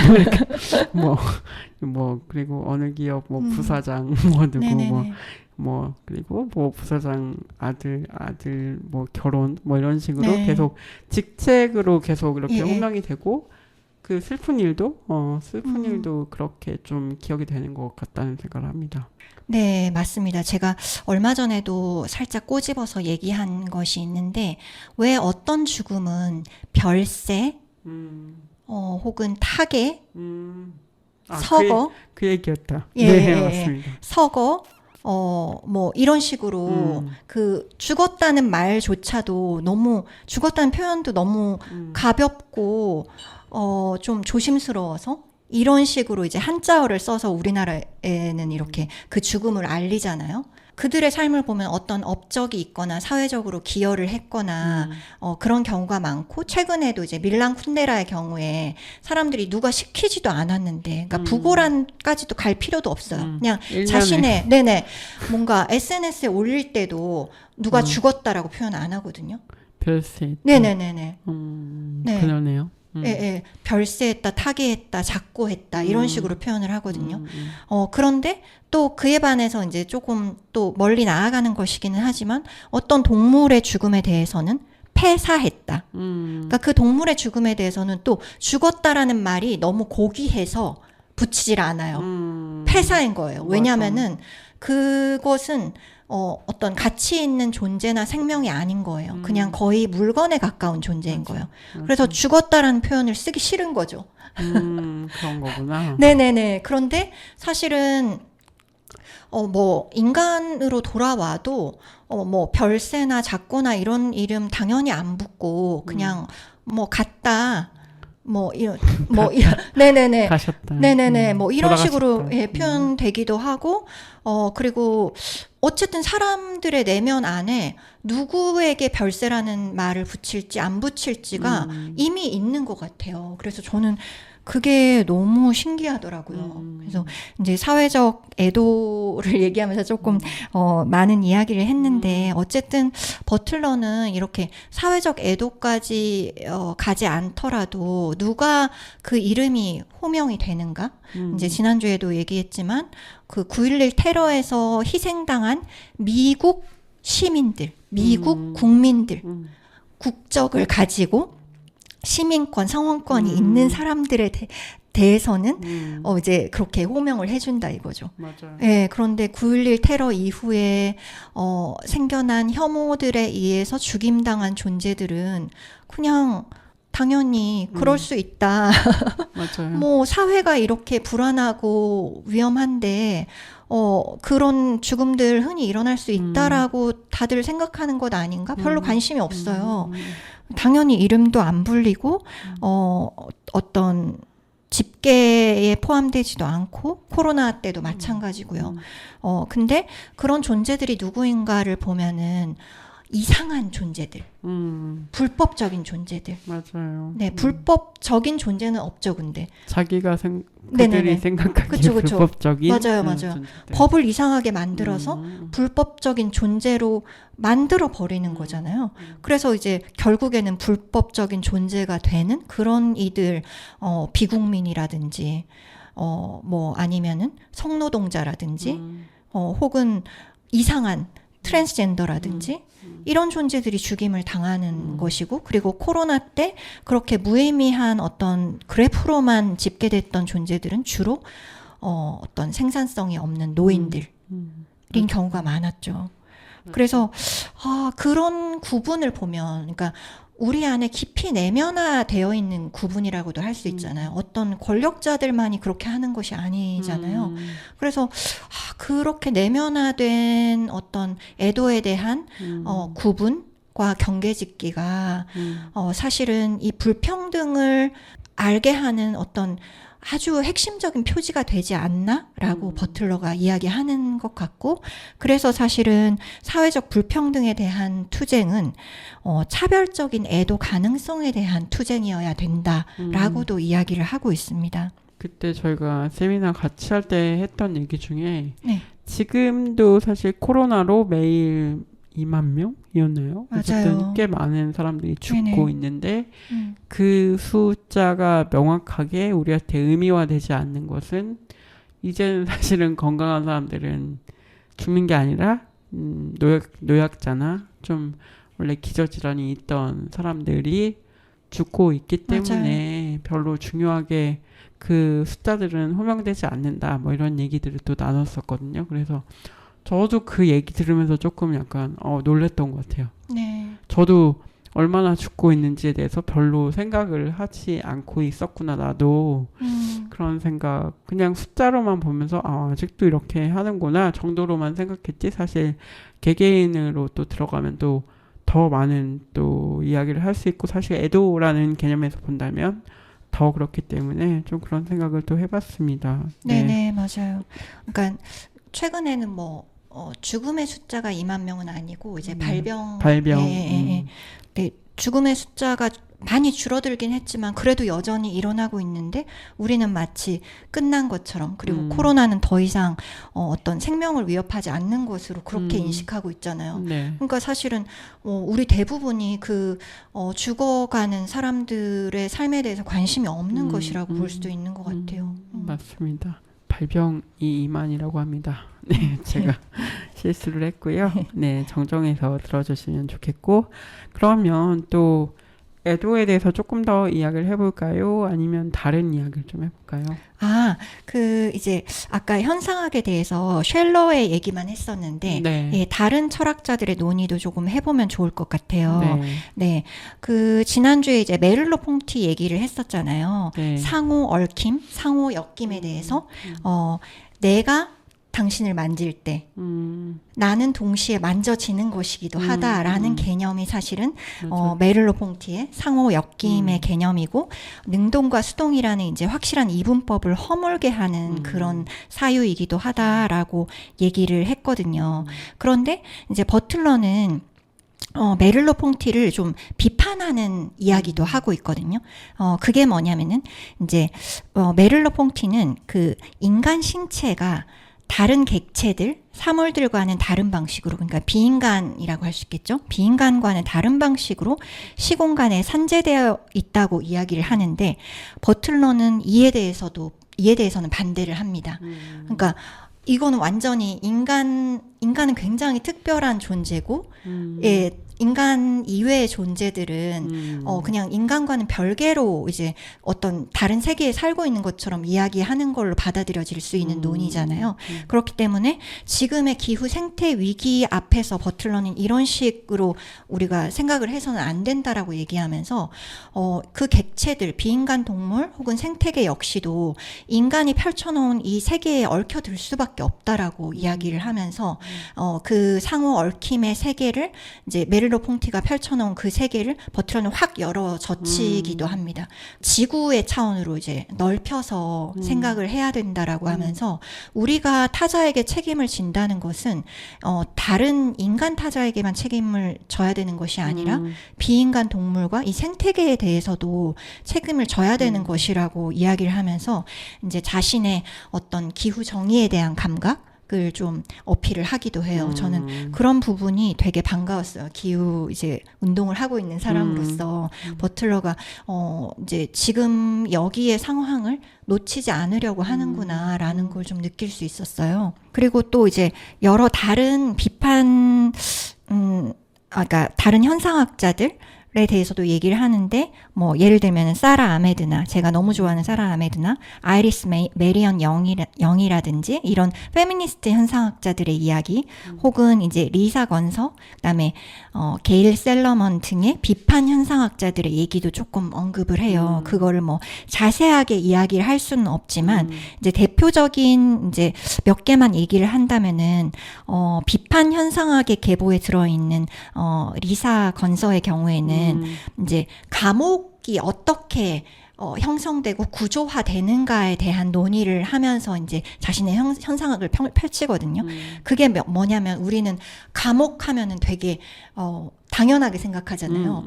뭐 그리고 어느 기업 뭐 부사장 뭐 누구 네네네. 뭐 그리고 뭐 부사장 아들 뭐 결혼 뭐 이런 식으로 네. 계속 직책으로 계속 이렇게 예. 호명이 되고 그 슬픈 일도 그렇게 좀 기억이 되는 것 같다는 생각을 합니다. 네, 맞습니다. 제가 얼마 전에도 살짝 꼬집어서 얘기한 것이 있는데, 왜 어떤 죽음은 별세, 혹은 타계, 서거, 그 얘기였다. 예, 네, 예, 맞습니다. 서거, 뭐 이런 식으로 그 죽었다는 말조차도 너무 죽었다는 표현도 너무 가볍고 좀 조심스러워서 이런 식으로 이제 한자어를 써서 우리나라에는 이렇게 그 죽음을 알리잖아요. 그들의 삶을 보면 어떤 업적이 있거나 사회적으로 기여를 했거나 그런 경우가 많고, 최근에도 이제 밀란 쿤데라의 경우에 사람들이 누가 시키지도 않았는데, 그러니까 부고란까지도 갈 필요도 없어요. 그냥 1년에. 자신의 네네 뭔가 SNS에 올릴 때도 누가 죽었다라고 표현 안 하거든요. 별세. 네네네네. 네. 그러네요. 예, 예. 별세했다, 타계했다, 작고했다 이런 식으로 표현을 하거든요. 그런데 또 그에 반해서 이제 조금 또 멀리 나아가는 것이기는 하지만 어떤 동물의 죽음에 대해서는 폐사했다. 그러니까 그 동물의 죽음에 대해서는 또 죽었다라는 말이 너무 고귀해서 붙이질 않아요. 폐사인 거예요. 왜냐하면은 그것은 어떤 가치 있는 존재나 생명이 아닌 거예요. 그냥 거의 물건에 가까운 존재인 거예요. 그래서 죽었다라는 표현을 쓰기 싫은 거죠. 그런 거구나. 네네네. 그런데 사실은 뭐 인간으로 돌아와도 뭐 별세나 작거나 이런 이름 당연히 안 붙고 그냥 뭐 같다. 뭐 이런 네네네. 가셨다. 네네네. 뭐 이런 돌아가셨다. 식으로 예, 표현되기도 하고 그리고 어쨌든 사람들의 내면 안에 누구에게 별세라는 말을 붙일지 안 붙일지가 이미 있는 것 같아요. 그래서 저는 그게 너무 신기하더라고요. 그래서 이제 사회적 애도를 얘기하면서 조금 많은 이야기를 했는데, 어쨌든 버틀러는 이렇게 사회적 애도까지 가지 않더라도 누가 그 이름이 호명이 되는가? 이제 지난주에도 얘기했지만 그 9.11 테러에서 희생당한 미국 시민들, 미국 국민들, 국적을 가지고 시민권, 성원권이 있는 사람들에 대해서는 이제 그렇게 호명을 해준다 이거죠. 맞아요. 예, 그런데 9.11 테러 이후에 생겨난 혐오들에 의해서 죽임당한 존재들은 그냥 당연히 그럴 수 있다. 맞아요. 뭐 사회가 이렇게 불안하고 위험한데 그런 죽음들 흔히 일어날 수 있다라고 다들 생각하는 것 아닌가? 별로 관심이 없어요. 당연히 이름도 안 불리고 어떤 집계에 포함되지도 않고 코로나 때도 마찬가지고요. 근데 그런 존재들이 누구인가를 보면은 이상한 존재들, 불법적인 존재들. 맞아요. 네, 불법적인 존재는 없죠, 근데. 자기가 그들이 네네네. 생각하기에 그쵸, 그쵸. 불법적인 맞아요, 맞아요. 존재들. 법을 이상하게 만들어서 불법적인 존재로 만들어 버리는 거잖아요. 그래서 이제 결국에는 불법적인 존재가 되는 그런 이들, 비국민이라든지, 뭐 아니면은 성노동자라든지, 혹은 이상한 트랜스젠더라든지 이런 존재들이 죽임을 당하는 것이고, 그리고 코로나 때 그렇게 무의미한 어떤 그래프로만 집계됐던 존재들은 주로 어떤 생산성이 없는 노인들인 경우가 많았죠. 그래서 그런 구분을 보면, 그러니까 우리 안에 깊이 내면화되어 있는 구분이라고도 할 수 있잖아요. 어떤 권력자들만이 그렇게 하는 것이 아니잖아요. 그래서 그렇게 내면화된 어떤 애도에 대한 구분과 경계짓기가 사실은 이 불평등을 알게 하는 어떤 아주 핵심적인 표지가 되지 않나라고 버틀러가 이야기하는 것 같고, 그래서 사실은 사회적 불평등에 대한 투쟁은 차별적인 애도 가능성에 대한 투쟁이어야 된다라고도 이야기를 하고 있습니다. 그때 저희가 세미나 같이 할 때 했던 얘기 중에 네. 지금도 사실 코로나로 매일 2만 명이었나요? 어쨌든 맞아요. 꽤 많은 사람들이 죽고 네네. 있는데 그 숫자가 명확하게 우리한테 의미화되지 않는 것은 이제는 사실은 건강한 사람들은 죽는 게 아니라 노약자나 좀 원래 기저질환이 있던 사람들이 죽고 있기 때문에 별로 중요하게 그 숫자들은 호명되지 않는다, 뭐 이런 얘기들을 또 나눴었거든요. 그래서 저도 그 얘기 들으면서 조금 약간 놀랬던 것 같아요. 네. 저도 얼마나 죽고 있는지에 대해서 별로 생각을 하지 않고 있었구나, 나도. 그런 생각, 그냥 숫자로만 보면서 아직도 이렇게 하는구나 정도로만 생각했지, 사실 개개인으로 또 들어가면 또 더 많은 또 이야기를 할 수 있고, 사실 애도라는 개념에서 본다면 더 그렇기 때문에 좀 그런 생각을 또 해봤습니다. 네네, 맞아요. 그러니까 최근에는 뭐 죽음의 숫자가 2만 명은 아니고 이제 발병. 네, 죽음의 숫자가 많이 줄어들긴 했지만 그래도 여전히 일어나고 있는데 우리는 마치 끝난 것처럼, 그리고 코로나는 더 이상 어떤 생명을 위협하지 않는 것으로 그렇게 인식하고 있잖아요. 네. 그러니까 사실은 우리 대부분이 그 죽어가는 사람들의 삶에 대해서 관심이 없는 것이라고 볼 수도 있는 것 같아요. 맞습니다. 발병이 2만이라고 합니다. 네, 제가 실수를 했고요. 네, 정정해서 들어주시면 좋겠고, 그러면 또 애도에 대해서 조금 더 이야기를 해볼까요? 아니면 다른 이야기를 좀 해볼까요? 이제 아까 현상학에 대해서 쉘러의 얘기만 했었는데, 네. 예, 다른 철학자들의 논의도 조금 해보면 좋을 것 같아요. 네. 네, 그 지난주에 이제 메를로 퐁티 얘기를 했었잖아요. 네. 상호 얽힘, 상호 엮임에 대해서 내가 당신을 만질 때 나는 동시에 만져지는 것이기도 하다라는 개념이 사실은 메를로 퐁티의 상호 엮임의 개념이고, 능동과 수동이라는 이제 확실한 이분법을 허물게 하는 그런 사유이기도 하다라고 얘기를 했거든요. 그런데 이제 버틀러는 메를로 퐁티를 좀 비판하는 이야기도 하고 있거든요. 그게 뭐냐면은 이제 메를로 퐁티는 그 인간 신체가 다른 객체들, 사물들과는 다른 방식으로, 그러니까 비인간이라고 할 수 있겠죠. 비인간과는 다른 방식으로 시공간에 산재되어 있다고 이야기를 하는데, 버틀러는 이에 대해서는 반대를 합니다. 그러니까 이거는 완전히 인간은 굉장히 특별한 존재고, 인간 이외의 존재들은 그냥 인간과는 별개로 이제 어떤 다른 세계에 살고 있는 것처럼 이야기하는 걸로 받아들여질 수 있는 논이잖아요. 그렇기 때문에 지금의 기후 생태 위기 앞에서 버틀러는 이런 식으로 우리가 생각을 해서는 안 된다라고 얘기하면서 그 객체들, 비인간 동물 혹은 생태계 역시도 인간이 펼쳐놓은 이 세계에 얽혀들 수밖에 없다라고 이야기를 하면서 그 상호 얽힘의 세계를 이제 메르로 퐁티가 펼쳐놓은 그 세계를 버틀러는 확 열어 젖히기도 합니다. 지구의 차원으로 이제 넓혀서 생각을 해야 된다라고 하면서 우리가 타자에게 책임을 진다는 것은 다른 인간 타자에게만 책임을 져야 되는 것이 아니라 비인간 동물과 이 생태계에 대해서도 책임을 져야 되는 것이라고 이야기를 하면서 이제 자신의 어떤 기후 정의에 대한 감각 을 좀 어필을 하기도 해요. 저는 그런 부분이 되게 반가웠어요. 기후 이제 운동을 하고 있는 사람으로서 버틀러가 이제 지금 여기의 상황을 놓치지 않으려고 하는구나라는 걸 좀 느낄 수 있었어요. 그리고 또 이제 여러 다른 비판, 그러니까 다른 현상학자들 에 대해서도 얘기를 하는데 뭐 예를 들면 사라 아메드나 제가 너무 좋아하는 사라 아메드나 아이리스 메리언 영이라든지 이런 페미니스트 현상학자들의 이야기 혹은 이제 리사 건서 그다음에 게일 셀러먼 등의 비판 현상학자들의 얘기도 조금 언급을 해요. 그거를 뭐 자세하게 이야기를 할 수는 없지만 이제 대표적인 이제 몇 개만 얘기를 한다면은 비판 현상학의 계보에 들어있는 리사 건서의 경우에는 이제 감옥이 어떻게 형성되고 구조화되는가에 대한 논의를 하면서 이제 자신의 현상학을 펼치거든요. 그게 뭐냐면 우리는 감옥 하면은 되게 당연하게 생각하잖아요.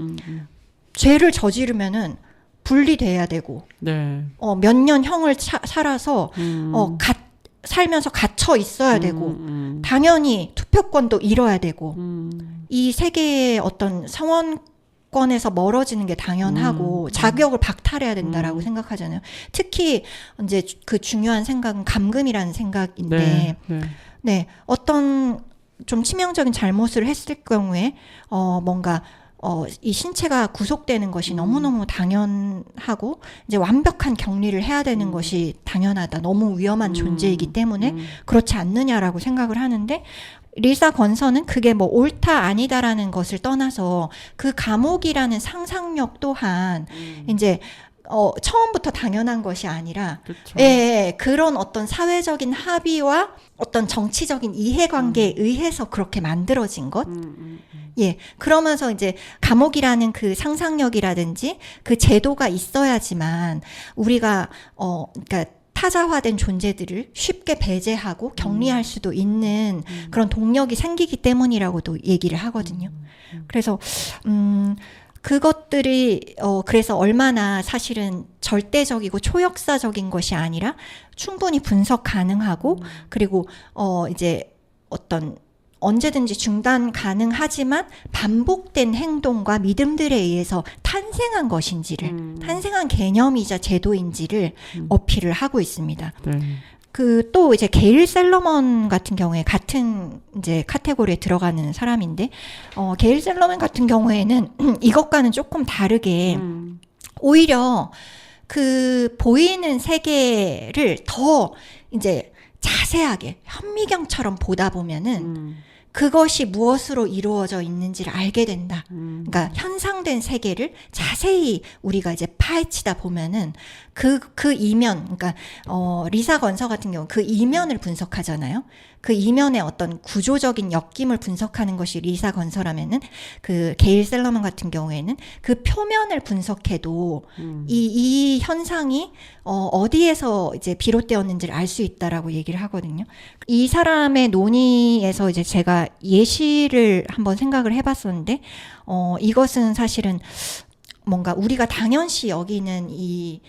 죄를 저지르면은 분리돼야 되고 네. 몇 년 형을 살아서 살면서 갇혀 있어야 되고 당연히 투표권도 잃어야 되고 이 세계의 어떤 성원권에서 멀어지는 게 당연하고 자격을 박탈해야 된다라고 생각하잖아요. 특히 이제 그 중요한 생각은 감금이라는 생각인데 네, 어떤 좀 치명적인 잘못을 했을 경우에 뭔가 이 신체가 구속되는 것이 너무너무 당연하고 이제 완벽한 격리를 해야 되는 것이 당연하다. 너무 위험한 존재이기 때문에 그렇지 않느냐라고 생각을 하는데 리사 건서는 그게 뭐 옳다 아니다라는 것을 떠나서 그 감옥이라는 상상력 또한 이제 처음부터 당연한 것이 아니라 그런 어떤 사회적인 합의와 어떤 정치적인 이해관계에 의해서 그렇게 만들어진 것. 그러면서 이제 감옥이라는 그 상상력이라든지 그 제도가 있어야지만 우리가 그러니까 타자화된 존재들을 쉽게 배제하고 격리할 수도 있는 그런 동력이 생기기 때문이라고도 얘기를 하거든요. 그래서 그것들이 그래서 얼마나 사실은 절대적이고 초역사적인 것이 아니라 충분히 분석 가능하고 그리고 이제 어떤 언제든지 중단 가능하지만 반복된 행동과 믿음들에 의해서 탄생한 것인지를 탄생한 개념이자 제도인지를 어필을 하고 있습니다. 그 또 이제 게일 셀러먼 같은 경우에 같은 이제 카테고리에 들어가는 사람인데 게일 셀러먼 같은 경우에는 이것과는 조금 다르게 오히려 그 보이는 세계를 더 이제 자세하게 현미경처럼 보다 보면은 그것이 무엇으로 이루어져 있는지를 알게 된다. 그러니까 현상된 세계를 자세히 우리가 이제 파헤치다 보면은 그 이면, 그러니까 리사 건서 같은 경우 그 이면을 분석하잖아요. 그 이면의 어떤 구조적인 엮임을 분석하는 것이 리사 건서라면은 그 게일 셀러먼 같은 경우에는 그 표면을 분석해도 이 현상이 어디에서 이제 비롯되었는지를 알 수 있다라고 얘기를 하거든요. 이 사람의 논의에서 이제 제가 예시를 한번 생각을 해봤었는데 이것은 사실은 뭔가 우리가 당연시 여기는 이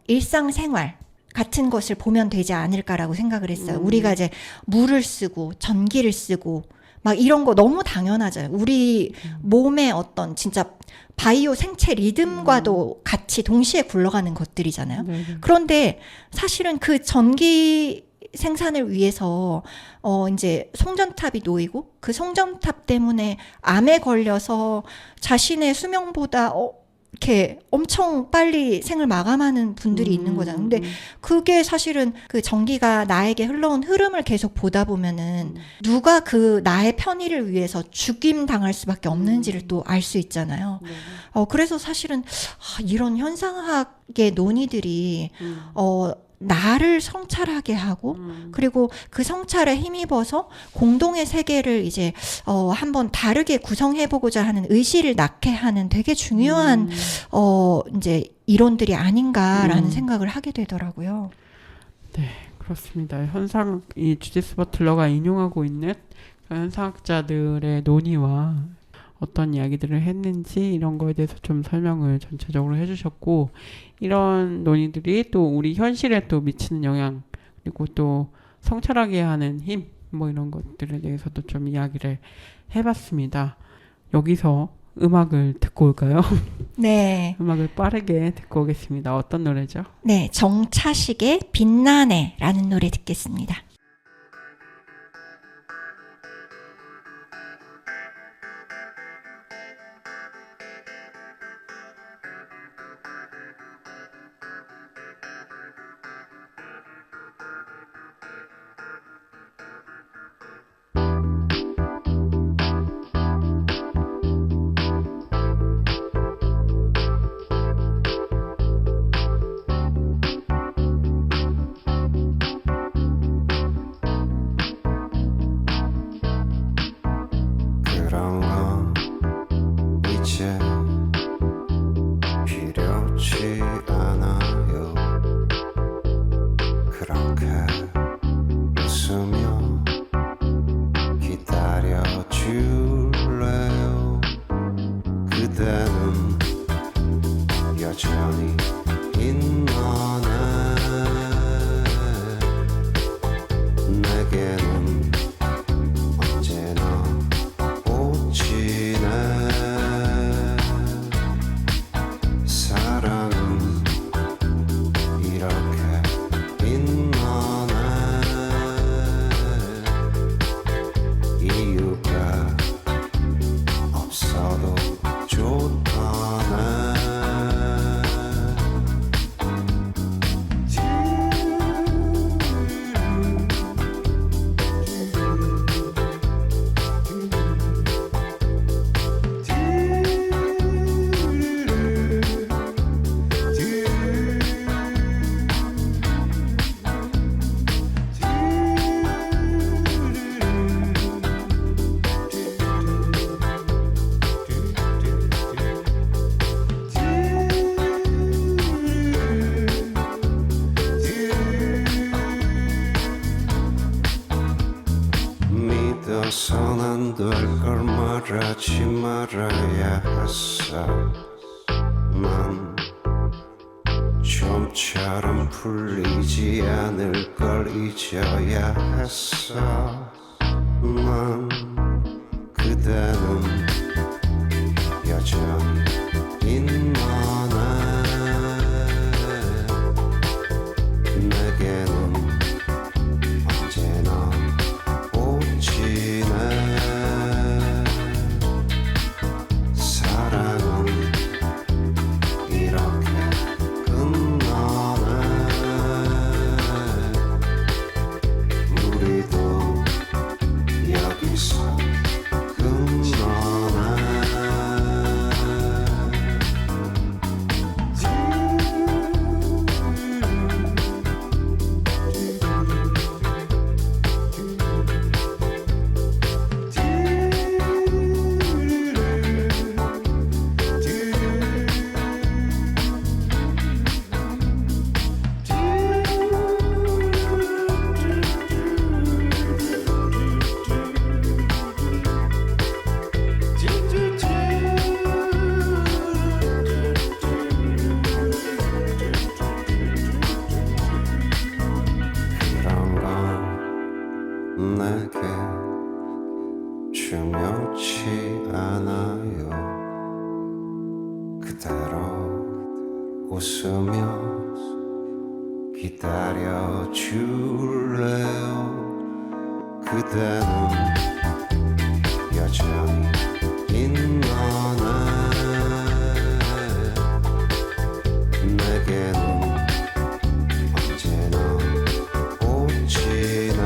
일상생활 같은 것을 보면 되지 않을까라고 생각을 했어요. 우리가 이제 물을 쓰고 전기를 쓰고 막 이런 거 너무 당연하잖아요. 우리 몸의 어떤 진짜 바이오 생체 리듬과도 같이 동시에 굴러가는 것들이잖아요. 그런데 사실은 그 전기 생산을 위해서 이제 송전탑이 놓이고 그 송전탑 때문에 암에 걸려서 자신의 수명보다 이렇게 엄청 빨리 생을 마감하는 분들이 있는 거잖아요. 근데 그게 사실은 그 전기가 나에게 흘러온 흐름을 계속 보다 보면은 누가 그 나의 편의를 위해서 죽임 당할 수밖에 없는지를 또 알 수 있잖아요. 그래서 사실은 이런 현상학의 논의들이 나를 성찰하게 하고 그리고 그 성찰에 힘입어서 공동의 세계를 이제 한번 다르게 구성해보고자 하는 의지를 낳게 하는 되게 중요한 이제 이론들이 아닌가라는 생각을 하게 되더라고요. 네, 그렇습니다. 이 주디스 버틀러가 인용하고 있는 현상학자들의 논의와 어떤 이야기들을 했는지 이런 거에 대해서 좀 설명을 전체적으로 해주셨고, 이런 논의들이 또 우리 현실에 또 미치는 영향, 그리고 또 성찰하게 하는 힘, 뭐 이런 것들에 대해서도 좀 이야기를 해봤습니다. 여기서 음악을 듣고 올까요? 네. 음악을 빠르게 듣고 오겠습니다. 어떤 노래죠? 네, 정차식의 빛나네라는 노래 듣겠습니다. 그런 건 이제 필요치 않아요. 그렇게 웃으며 기다려줄래요. 그대는 여전히 빛나네. 내게는 언제나 꽃이네. 사랑은 이렇게 빛나네. 이유가 없어도 좋다네. 믿어선 안 될 걸 말하지 말아야 했어. 난 좀처럼 풀리지 않을 걸 잊어야 했어. 난 그대는 여전히 빛나네. 내게는 언제나 꽃이네. 사랑은 이렇게 끝나네. 우리도 여기서 끝나네. 그런 건 내게 중요치 않아요. 그대로 웃으며 기다려 줄래요? 그대는 여전히 있나네. 내게는 언제나 꽃이네.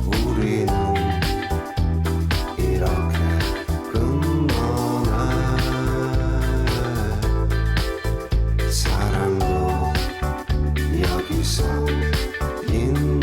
우리는 이렇게 끝나네. 사랑도 여기서 빛나네.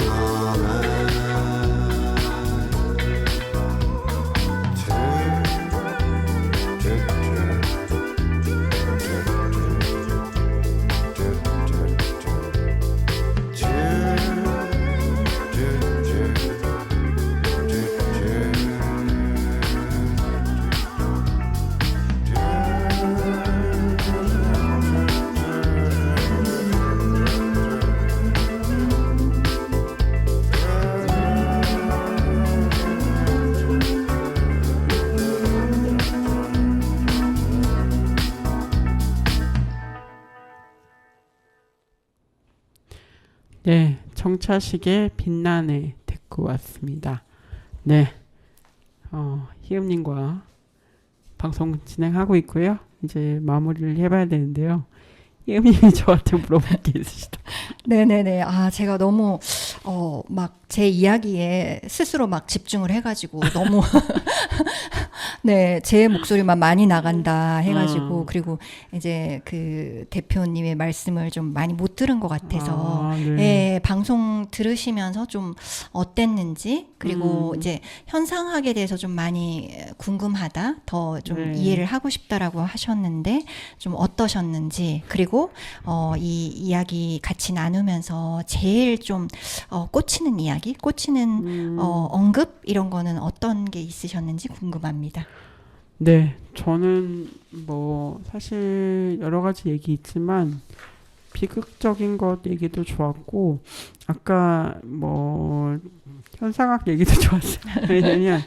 네, 정차식의 빛나네 듣고 왔습니다. 네, 희음님과 방송 진행하고 있고요. 이제 마무리를 해봐야 되는데요. 희음님이 저한테 물어볼 게 있으시다. 네네네. 아, 제가 너무, 막 제 이야기에 스스로 막 집중을 해가지고 너무, 네, 제 목소리만 많이 나간다 해가지고, 그리고 이제 그 대표님의 말씀을 좀 많이 못 들은 것 같아서, 예, 방송 들으시면서 좀 어땠는지, 그리고 이제 현상학에 대해서 좀 많이 궁금하다, 더 좀 이해를 하고 싶다라고 하셨는데, 좀 어떠셨는지, 그리고 이 이야기 같이 나누면서 제일 좀 꽂히는 이야기, 꽂히는 언급 이런 거는 어떤 게 있으셨는지 궁금합니다. 네, 저는 뭐 사실 여러 가지 얘기 있지만 비극적인 것 얘기도 좋았고 아까 뭐 현상학 얘기도 좋았어요. 왜냐면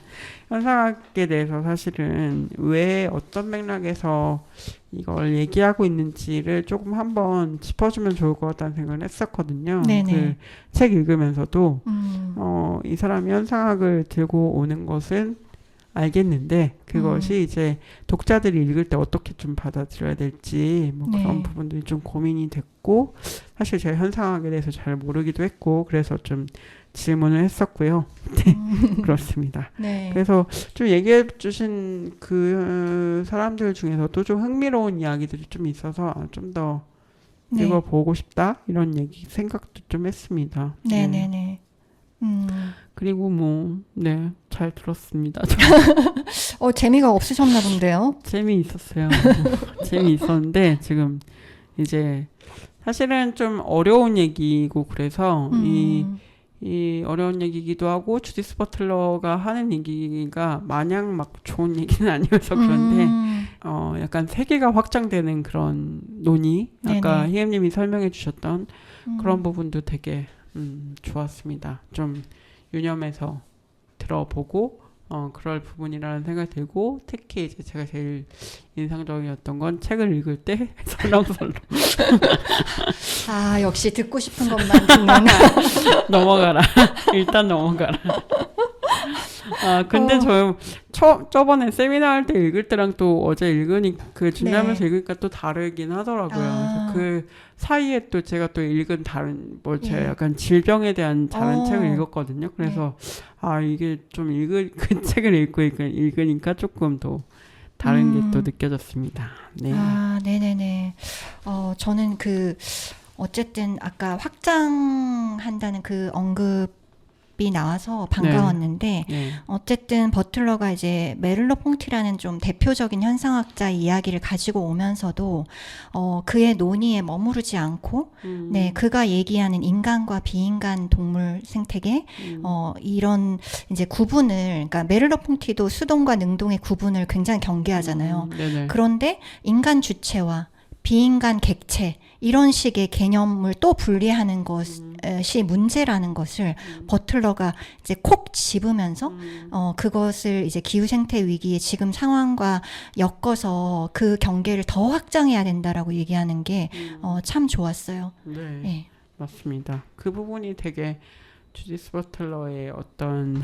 현상학에 대해서 사실은 왜 어떤 맥락에서 이걸 얘기하고 있는지를 조금 한번 짚어주면 좋을 것 같다는 생각을 했었거든요. 그 책 읽으면서도 이 사람이 현상학을 들고 오는 것은 알겠는데 그것이 이제 독자들이 읽을 때 어떻게 좀 받아들여야 될지 뭐 그런 부분들이 좀 고민이 됐고 사실 제가 현상학에 대해서 잘 모르기도 했고 그래서 좀 질문을 했었고요. 네, 그렇습니다. 그래서 좀 얘기해 주신 그 사람들 중에서도 좀 흥미로운 이야기들이 좀 있어서 좀 더 읽어보고 싶다 이런 얘기 생각도 좀 했습니다. 네네네. 그리고 뭐, 네, 잘 들었습니다. 재미가 없으셨나 본데요? 재미있었어요. 재미있었는데, 지금 이제, 사실은 좀 어려운 얘기고, 그래서, 이 어려운 얘기이기도 하고, 주디스 버틀러가 하는 얘기가 마냥 막 좋은 얘기는 아니어서 그런데, 약간 세계가 확장되는 그런 논의, 아까 희엠님이 설명해 주셨던 그런 부분도 되게, 좋았습니다. 좀 유념해서 들어보고 그럴 부분이라는 생각이 들고 특히 이제 제가 제일 인상적이었던 건 책을 읽을 때 설렁설렁 아 역시 듣고 싶은 것만 듣는 넘어가라. 일단 넘어가라. 아 근데 저번에 세미나 할 때 읽을 때랑 또 어제 읽으니까 그 준비하면서 읽으니까 또 다르긴 하더라고요. 그래서 그 사이에 또 제가 또 읽은 다른 뭐 제가 약간 질병에 대한 다른 책을 읽었거든요. 그래서 아 이게 좀 그 책을 읽으니까 조금 더 다른 게 또 느껴졌습니다. 네. 아 네네네. 저는 어쨌든 아까 확장한다는 그 언급이 나와서 반가웠는데 어쨌든 버틀러가 이제 메를로 퐁티라는 좀 대표적인 현상학자 이야기를 가지고 오면서도 그의 논의에 머무르지 않고 그가 얘기하는 인간과 비인간 동물 생태계 이런 이제 구분을 그러니까 메를로 퐁티도 수동과 능동의 구분을 굉장히 경계하잖아요. 그런데 인간 주체와 비인간 객체 이런 식의 개념을 또 분리하는 것이 문제라는 것을 버틀러가 이제 콕 집으면서 그것을 이제 기후 생태 위기의 지금 상황과 엮어서 그 경계를 더 확장해야 된다라고 얘기하는 게 참 좋았어요. 네, 예. 맞습니다. 그 부분이 되게 주디스 버틀러의 어떤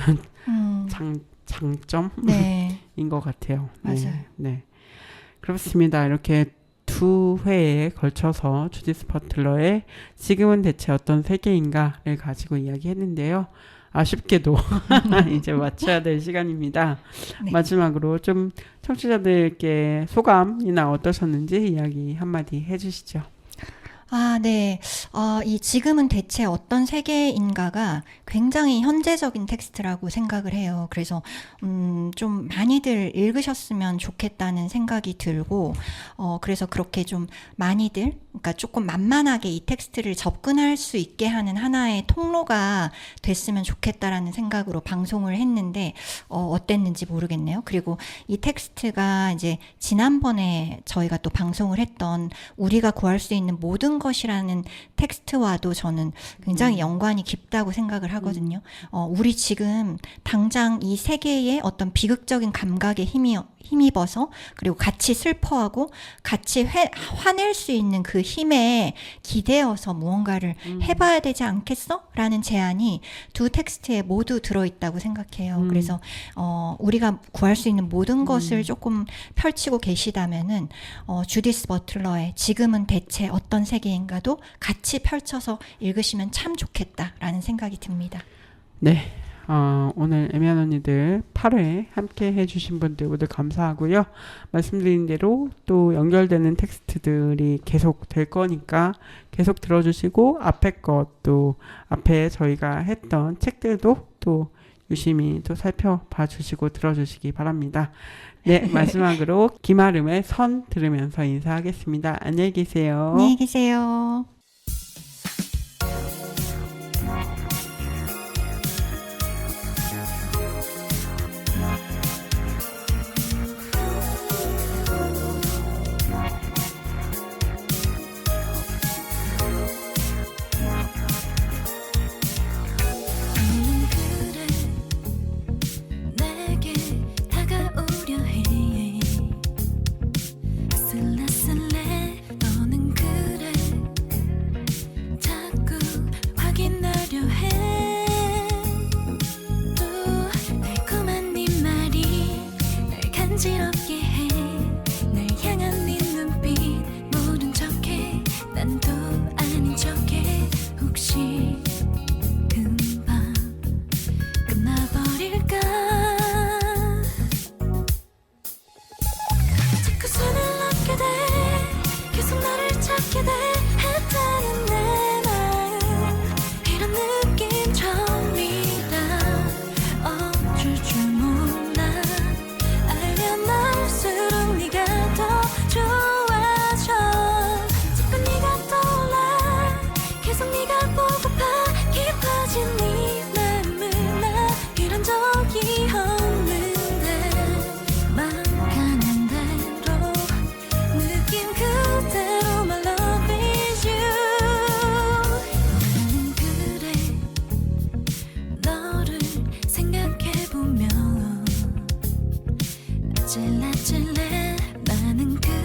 장점인 네. 것 같아요. 맞아요. 네, 네. 그렇습니다. 이렇게 두 회에 걸쳐서 주디스 버틀러의 지금은 대체 어떤 세계인가를 가지고 이야기했는데요. 아쉽게도 이제 마쳐야 될 시간입니다. 네. 마지막으로 좀 청취자들께 소감이나 어떠셨는지 이야기 한마디 해주시죠. 아, 네. 이 지금은 대체 어떤 세계인가가 굉장히 현재적인 텍스트라고 생각을 해요. 그래서 좀 많이들 읽으셨으면 좋겠다는 생각이 들고 그래서 그렇게 좀 많이들 그러니까 조금 만만하게 이 텍스트를 접근할 수 있게 하는 하나의 통로가 됐으면 좋겠다라는 생각으로 방송을 했는데 어땠는지 모르겠네요. 그리고 이 텍스트가 이제 지난번에 저희가 또 방송을 했던 우리가 구할 수 있는 모든 것이라는 텍스트와도 저는 굉장히 연관이 깊다고 생각을 하거든요. 우리 지금 당장 이 세계의 어떤 비극적인 감각에 힘입어서 그리고 같이 슬퍼하고 같이 화낼 수 있는 그 힘에 기대어서 무언가를 해봐야 되지 않겠어? 라는 제안이 두 텍스트에 모두 들어있다고 생각해요. 그래서 우리가 구할 수 있는 모든 것을 조금 펼치고 계시다면은 주디스 버틀러의 지금은 대체 어떤 세계인가도 같이 펼쳐서 읽으시면 참 좋겠다라는 생각이 듭니다. 네. 오늘 애매한 언니들 8회 함께 해주신 분들 모두 감사하고요. 말씀드린 대로 또 연결되는 텍스트들이 계속 될 거니까 계속 들어주시고 앞에 것도 앞에 저희가 했던 책들도 또 유심히 또 살펴봐 주시고 들어주시기 바랍니다. 네, 마지막으로 김아름의 선 들으면서 인사하겠습니다. 안녕히 계세요. 안녕히 계세요. 내게 다가오려 해. 아슬아슬해 너는 그래. 자꾸 확인하려 해. 또 달콤한 네 말이 날 간지럽게 해. 날 향한 네 눈빛 모른 척해. 난 또 아닌 척해. 혹시 금방 끝나버릴까. 자꾸 손을 놓게 돼. 계속 너를 찾게 돼. 했다는 내 마음 이런 느낌 처음이다. 어쩔 줄 몰라. 알면 알수록 네가 더 좋아져. 자꾸 네가 떠올라. 계속 네가 보고파. 깊어진 네 맘을 나 이런 적이 없는데 맘 가는 대로 느낌 그대로 my love is you. 나는 그래. 너를 생각해보면 아찔아찔해. 나는 그래.